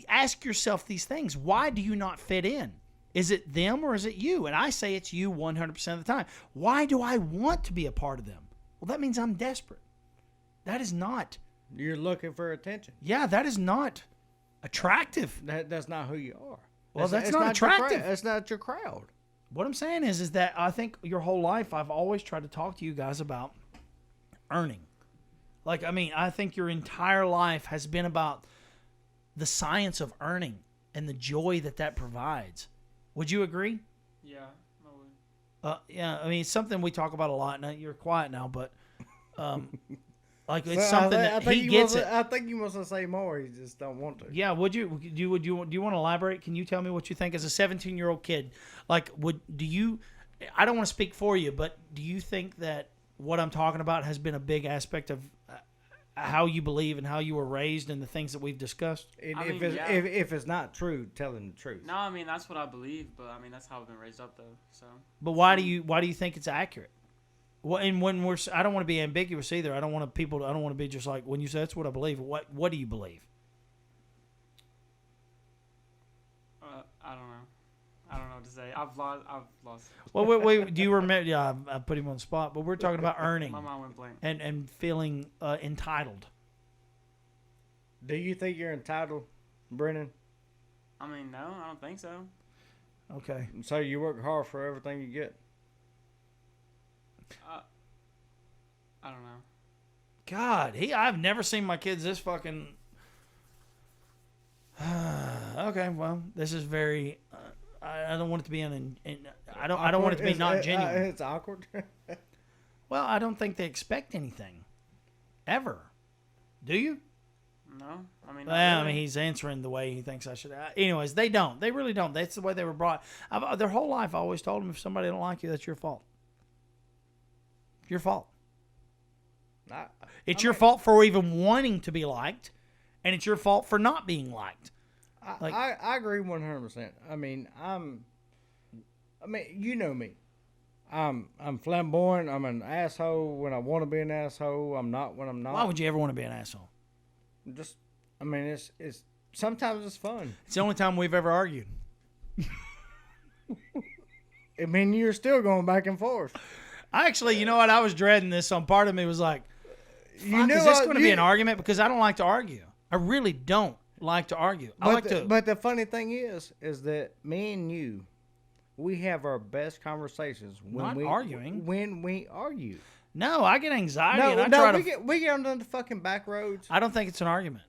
Ask yourself these things. Why do you not fit in? Is it them or is it you? And I say it's you 100% of the time. Why do I want to be a part of them? Well, that means I'm desperate. That is not... You're looking for attention. Yeah, that is not attractive. That's not who you are. Well, that's it's not attractive. That's not your crowd. What I'm saying is that I think your whole life I've always tried to talk to you guys about earning. Like, I mean, I think your entire life has been about the science of earning and the joy that provides. Would you agree? Yeah, I would. Yeah, I mean, it's something we talk about a lot. Now you're quiet now, but like it's So something that he gets it. I think you must say more. You just don't want to. Yeah, would you do you want to elaborate? Can you tell me what you think as a 17-year-old kid? Like, do you? I don't want to speak for you, but do you think that what I'm talking about has been a big aspect of how you believe and how you were raised and the things that we've discussed? If it's not true, tell him the truth. No, I mean that's what I believe, but I mean that's how I've been raised up though. So. But why do you think it's accurate? Well, and when I don't want to be ambiguous either. I don't want to be just like when you say that's what I believe. What do you believe? I don't know. I don't know what to say. I've lost. Well, wait, do you remember? Yeah, I put him on the spot, but we're talking about earning My mind went blank. and feeling entitled. Do you think you're entitled, Brennan? I mean, no, I don't think so. Okay. So you work hard for everything you get? I don't know. God, I've never seen my kids this fucking. Okay, well, this is very. I don't want it to be I don't want it to be not genuine. It's awkward. Well, I don't think they expect anything, ever. Do you? No, I mean. Well, not I mean, really. he's answering the way he thinks I should. Anyways, they don't. They really don't. That's the way they were brought. Their whole life, I always told them, if somebody don't like you, that's your fault. Your fault. It's your fault for even wanting to be liked, and it's your fault for not being liked. I agree 100%. I mean, you know me. I'm flamboyant. I'm an asshole when I want to be an asshole. I'm not when I'm not. Why would you ever want to be an asshole? Just, I mean, it's sometimes it's fun. It's the only time we've ever argued. I mean, you're still going back and forth. I actually, you know what? I was dreading this. So part of me was like, You knew is this I- going to be an argument? Because I don't like to argue. I really don't like to argue. But the funny thing is that me and you, we have our best conversations Not arguing. When we argue. No, I get anxiety and I No, try we to. get on the fucking back roads. I don't think it's an argument.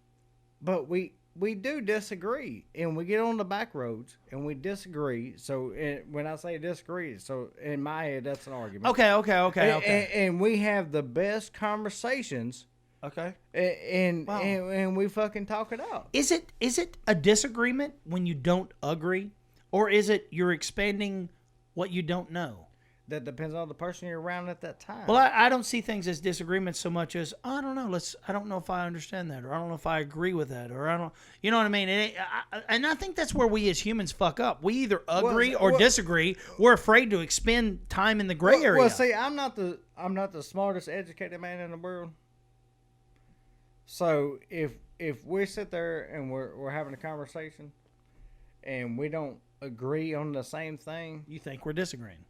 But we do disagree, and we get on the back roads, and we disagree. So when I say disagree, so in my head, that's an argument. Okay. And we have the best conversations, Okay. and we fucking talk it out. Is it a disagreement when you don't agree, or is it you're expanding what you don't know? That depends on the person you're around at that time. Well, I don't see things as disagreements so much as I don't know. I don't know if I understand that, or I don't know if I agree with that, or I don't. You know what I mean? And I think that's where we as humans fuck up. We either agree or disagree. We're afraid to expend time in the gray area. Well, see, I'm not the smartest educated man in the world. So if we sit there and we're having a conversation, and we don't agree on the same thing, You think we're disagreeing?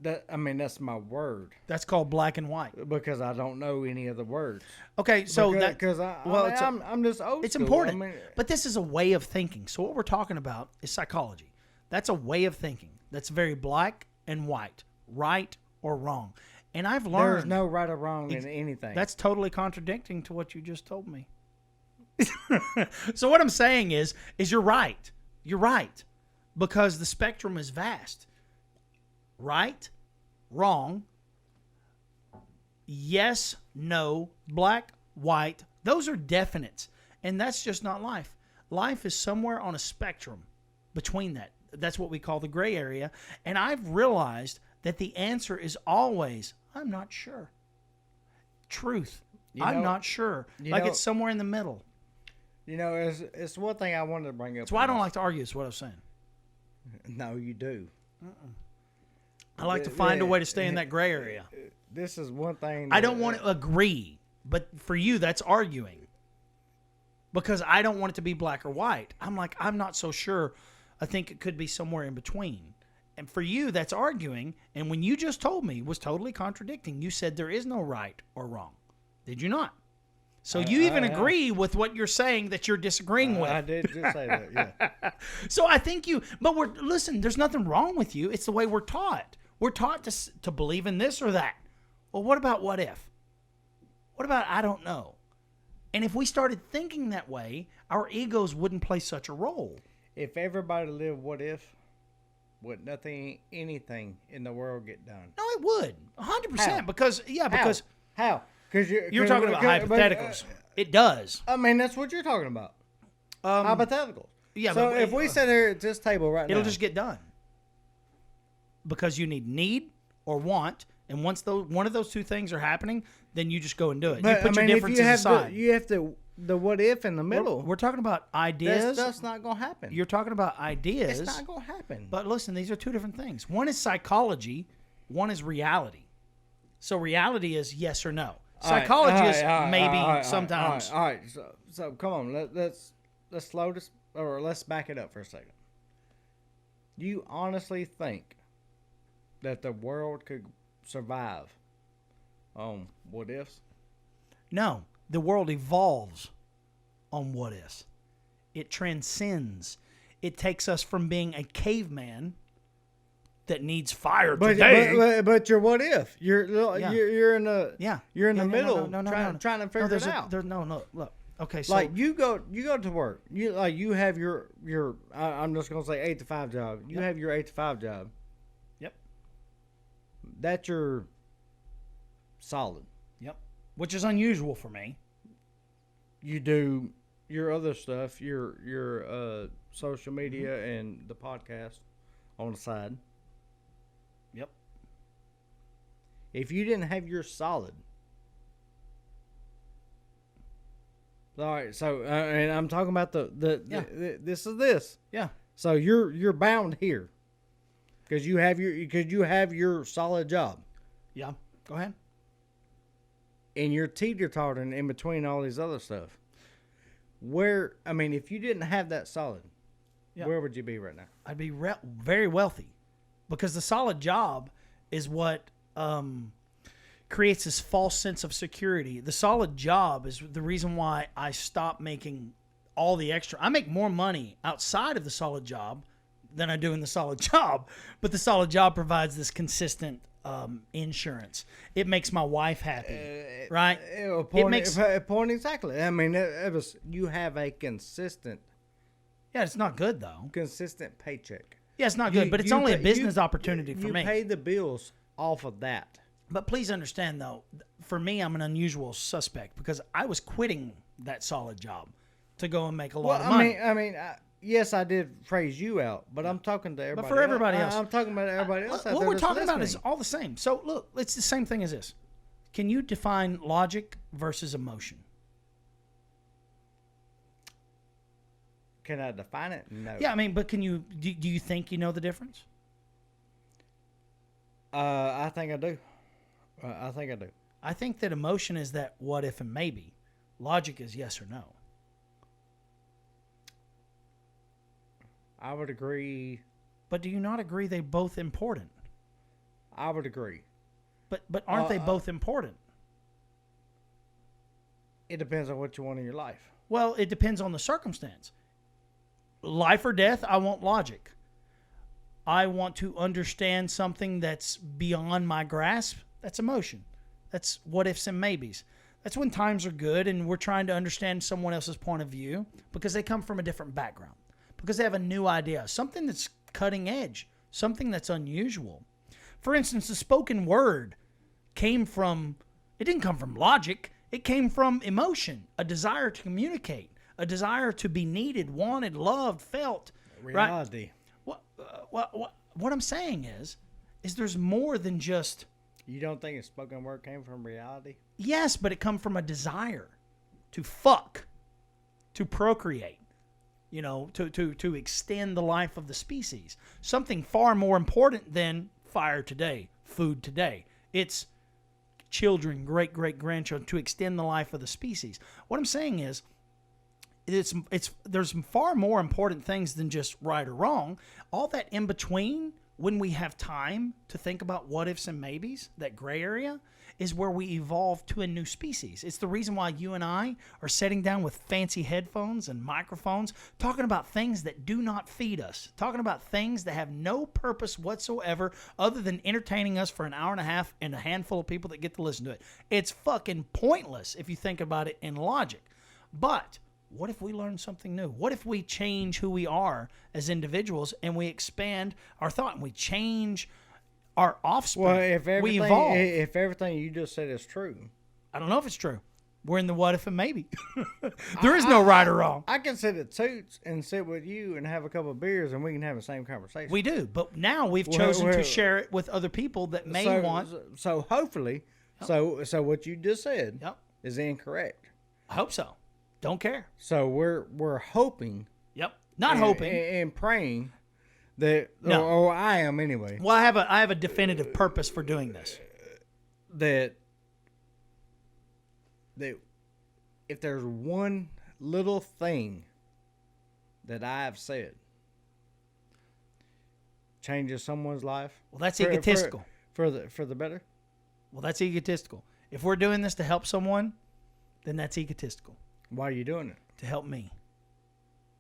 that's my word. That's called black and white. Because I don't know any of the words. Okay, so I'm just old it's school. important. I mean, But this is a way of thinking. So what we're talking about is psychology. That's a way of thinking. That's very black and white, right or wrong. And I've learned there's no right or wrong in anything. that's totally contradicting to what you just told me. So what I'm saying is you're right. You're right. Because the spectrum is vast. Right, wrong, yes, no, black, white. Those are definites. And that's just not life. Life is somewhere on a spectrum between that. That's what we call the gray area. And I've realized that the answer is always, I'm not sure. Truth, I'm not sure. It's somewhere in the middle. It's one thing I wanted to bring up. That's why I don't like to argue, is what I'm saying. No, you do. I like to find a way to stay in that gray area. This is one thing. I don't want to agree, but for you, that's arguing. Because I don't want it to be black or white. I'm not so sure. I think it could be somewhere in between. And for you, that's arguing. And when you just told me was totally contradicting. You said there is no right or wrong. Did you not? So you even agree with what you're saying that you're disagreeing with. I did just say that, yeah. So I think listen, there's nothing wrong with you. It's the way we're taught. We're taught to believe in this or that. Well, what about what if? What about I don't know? And if we started thinking that way, our egos wouldn't play such a role. If everybody lived what if, would anything in the world get done? No, it would. 100%. How? Because How? Because you're talking about hypotheticals. It does. I mean, that's what you're talking about. Hypotheticals. Yeah. So but if we sit here at this table right now, it'll just get done. Because you need or want, and once one of those two things are happening, then you just go and do it. You put your differences aside. You have the what if in the middle. We're talking about ideas. That's not going to happen. You're talking about ideas. It's not going to happen. But listen, these are two different things. One is psychology. One is reality. So reality is yes or no. Psychology is maybe sometimes. All right. So come on. Let's slow this, or let's back it up for a second. You honestly think that the world could survive on what ifs? No, the world evolves on what ifs. It transcends. It takes us from being a caveman that needs fire today. But you're what if? You're in the you're in the middle trying to figure it out. Look. Okay, so like you go to work. You have your I'm just gonna say 8 to 5 job. You have your 8 to 5 job. Yep. That's your solid. Yep. Which is unusual for me. You do your other stuff, your social media and the podcast on the side. Yep. If you didn't have your solid. All right, so and I'm talking about the this is this. Yeah. So you're bound here because you have your solid job. Yeah. Go ahead. And you're teeter-tottering in between all these other stuff. If you didn't have that solid, where would you be right now? I'd be very wealthy. because the solid job is what creates this false sense of security. The solid job is the reason why I stopped making all the extra. I make more money outside of the solid job than I do in the solid job, but the solid job provides this consistent insurance. It makes my wife happy, right? Point exactly. I mean, you have a consistent. Yeah, it's not good though. Consistent paycheck. Yeah, it's not good, but it's only a business opportunity for me. You pay the bills off of that. But please understand, though, for me, I'm an unusual suspect because I was quitting that solid job to go and make a lot of money. Yes, I did phrase you out, but I'm talking to everybody. But for everybody else, I'm talking about everybody else. What we're talking about is all the same. So look, it's the same thing as this. Can you define logic versus emotion? Can I define it? No. Yeah, I mean, but can you? Do you think you know the difference? I think I do. I think I do. I think that emotion is that what if and maybe. Logic is yes or no. I would agree. But do you not agree they're both important? I would agree. But aren't they both important? It depends on what you want in your life. Well, it depends on the circumstance. Life or death, I want logic. I want to understand something that's beyond my grasp. That's emotion. That's what ifs and maybes. That's when times are good and we're trying to understand someone else's point of view because they come from a different background, because they have a new idea, something that's cutting edge, something that's unusual. For instance, the spoken word it didn't come from logic. It came from emotion, a desire to communicate, a desire to be needed, wanted, loved, felt. Reality. Right? What I'm saying is there's more than just... You don't think a spoken word came from reality? Yes, but it come from a desire to fuck, to procreate, to extend the life of the species. Something far more important than fire today, food today. It's children, great-great-grandchildren, to extend the life of the species. What I'm saying is there's far more important things than just right or wrong. All that in between, when we have time to think about what ifs and maybes, that gray area, is where we evolve to a new species. It's the reason why you and I are sitting down with fancy headphones and microphones, talking about things that do not feed us, talking about things that have no purpose whatsoever other than entertaining us for an hour and a half and a handful of people that get to listen to it. It's fucking pointless if you think about it in logic. But what if we learn something new? What if we change who we are as individuals and we expand our thought and we change our offspring? Well, we evolve. If everything you just said is true, I don't know if it's true. We're in the what if and maybe. There is no right or wrong. I can sit at Toots and sit with you and have a couple of beers and we can have the same conversation. We do, but now we've chosen to share it with other people that may want. So hopefully, so what you just said is incorrect. I hope so. Don't care. So we're hoping. Yep. Not hoping and praying that. No. Or I am anyway. Well, I have a definitive purpose for doing this. That if there's one little thing that I have said changes someone's life, well, that's egotistical. For the better. Well, that's egotistical. If we're doing this to help someone, then that's egotistical. Why are you doing it? To help me.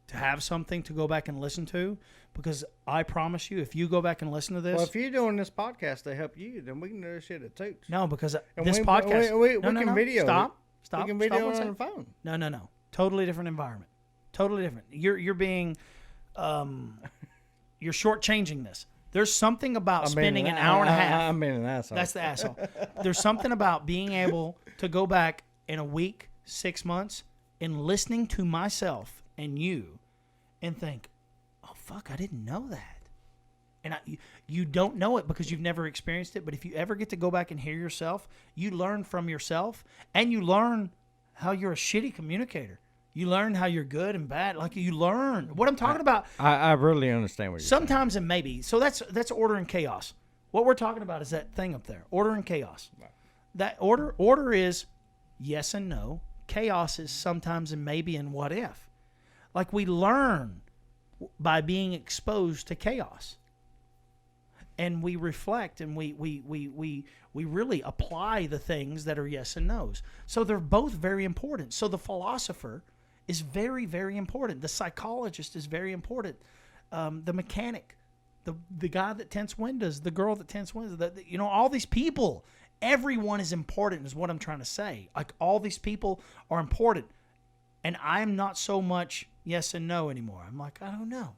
To have something to go back and listen to. Because I promise you, if you go back and listen to this... Well, if you're doing this podcast to help you, then we can do this shit at Toots. No, because this podcast... We can video Stop. We can video it on the phone. No. Totally different environment. Totally different. You're being... you're shortchanging this. There's something about spending an hour and a half... I'm being an asshole. That's the asshole. There's something about being able to go back in a week, 6 months... and listening to myself and you and think, oh, fuck, I didn't know that. And you don't know it because you've never experienced it. But if you ever get to go back and hear yourself, you learn from yourself and you learn how you're a shitty communicator. You learn how you're good and bad. Like you learn what I'm talking about. I really understand what you're saying. Sometimes and maybe. So that's order and chaos. What we're talking about is that thing up there, order and chaos. Right. That order is yes and no. Chaos is sometimes and maybe and what if. Like we learn by being exposed to chaos. and we reflect, and we really apply the things that are yes and no's. So they're both very important. So the philosopher is very, very important. The psychologist is very important. The mechanic, the guy that tints windows, the girl that tints windows, all these people, everyone is important is what I'm trying to say. Like, all these people are important. And I'm not so much yes and no anymore. I'm like, I don't know.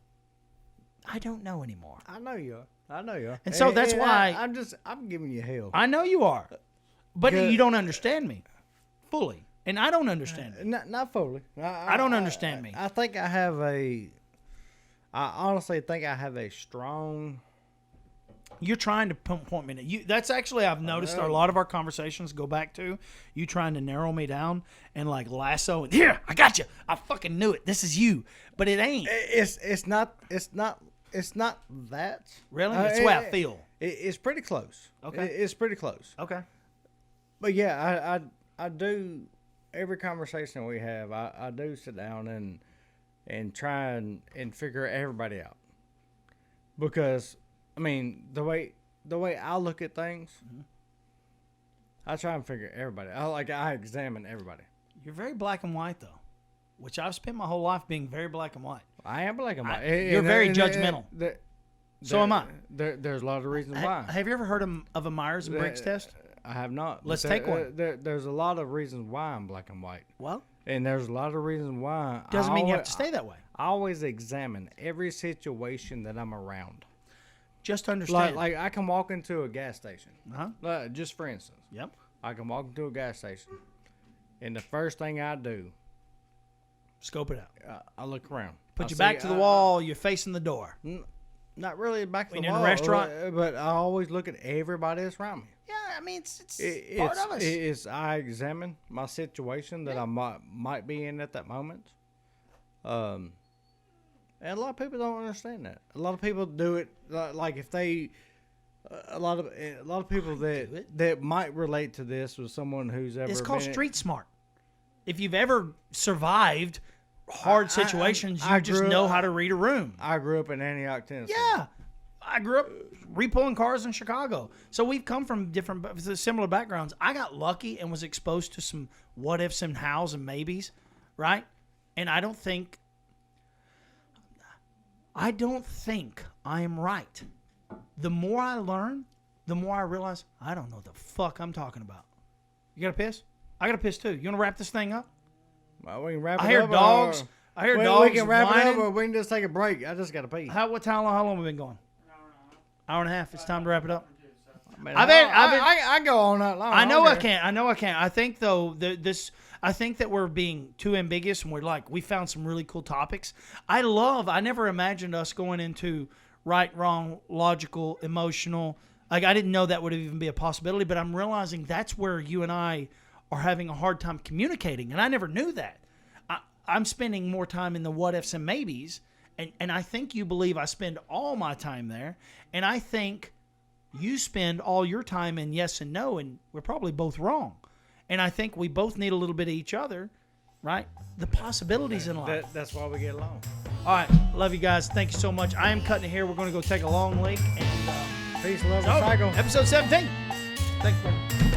I don't know anymore. I know you are. And so that's why I'm giving you hell. I know you are. But Good. you don't understand me fully. And I don't understand you. Not fully. I don't understand me. I honestly think I have a strong. You're trying to point me to that's actually, I've noticed a lot of our conversations go back to you trying to narrow me down and like lasso and here, I got you. I fucking knew it. This is you. But it ain't. It's not that. Really? That's the way I feel. It's pretty close. Okay. It's pretty close. Okay. But yeah, I do, every conversation we have, I do sit down and try and figure everybody out. Because I mean, the way I look at things, I try and figure everybody. I examine everybody. You're very black and white, though, which I've spent my whole life being very black and white. I am black and white. You're very judgmental. So am I. There's a lot of reasons why. Have you ever heard of a Myers-Briggs test? I have not. Let's take one. There's a lot of reasons why I'm black and white. Well, and there's a lot of reasons why. Doesn't mean you have to stay that way. I always examine every situation that I'm around. Just understand. Like I can walk into a gas station. Just for instance. Yep. I can walk into a gas station, and the first thing I do, scope it out. I look around. Put your back to the wall. You're facing the door. Not really back to the When wall. you're in a restaurant? But I always look at everybody that's around me. Yeah, I mean, it's part of us. I examine my situation that I might be in at that moment. And a lot of people don't understand that. A lot of people do it like if they, a lot of people that might relate to this with someone who's ever. It's called street smart. If you've ever survived hard situations, you just know how to read a room. I grew up in Antioch, Tennessee. Yeah, I grew up repulling cars in Chicago. So we've come from similar backgrounds. I got lucky and was exposed to some what ifs and hows and maybes, right? And I don't think I am right. The more I learn, the more I realize I don't know what the fuck I'm talking about. You got to piss? I got to piss too. You want to wrap this thing up? Well, we can wrap it up. I hear dogs. We can wrap it up, or we can just take a break. I just got to pee. How long have we been going? Hour and a half. It's time to wrap it up. I go all night long. I know I can't. I think though I think that we're being too ambiguous, and we found some really cool topics. I never imagined us going into right, wrong, logical, emotional. Like, I didn't know that would even be a possibility, but I'm realizing that's where you and I are having a hard time communicating, and I never knew that. I'm spending more time in the what ifs and maybes, and I think you believe I spend all my time there, and I think you spend all your time in yes and no, and we're probably both wrong. And I think we both need a little bit of each other, right? The possibilities in life. That's why we get along. All right. Love you guys. Thank you so much. I am cutting it here. We're going to go take a long leak. And peace, love, and cycle. Episode 17. Thanks, buddy.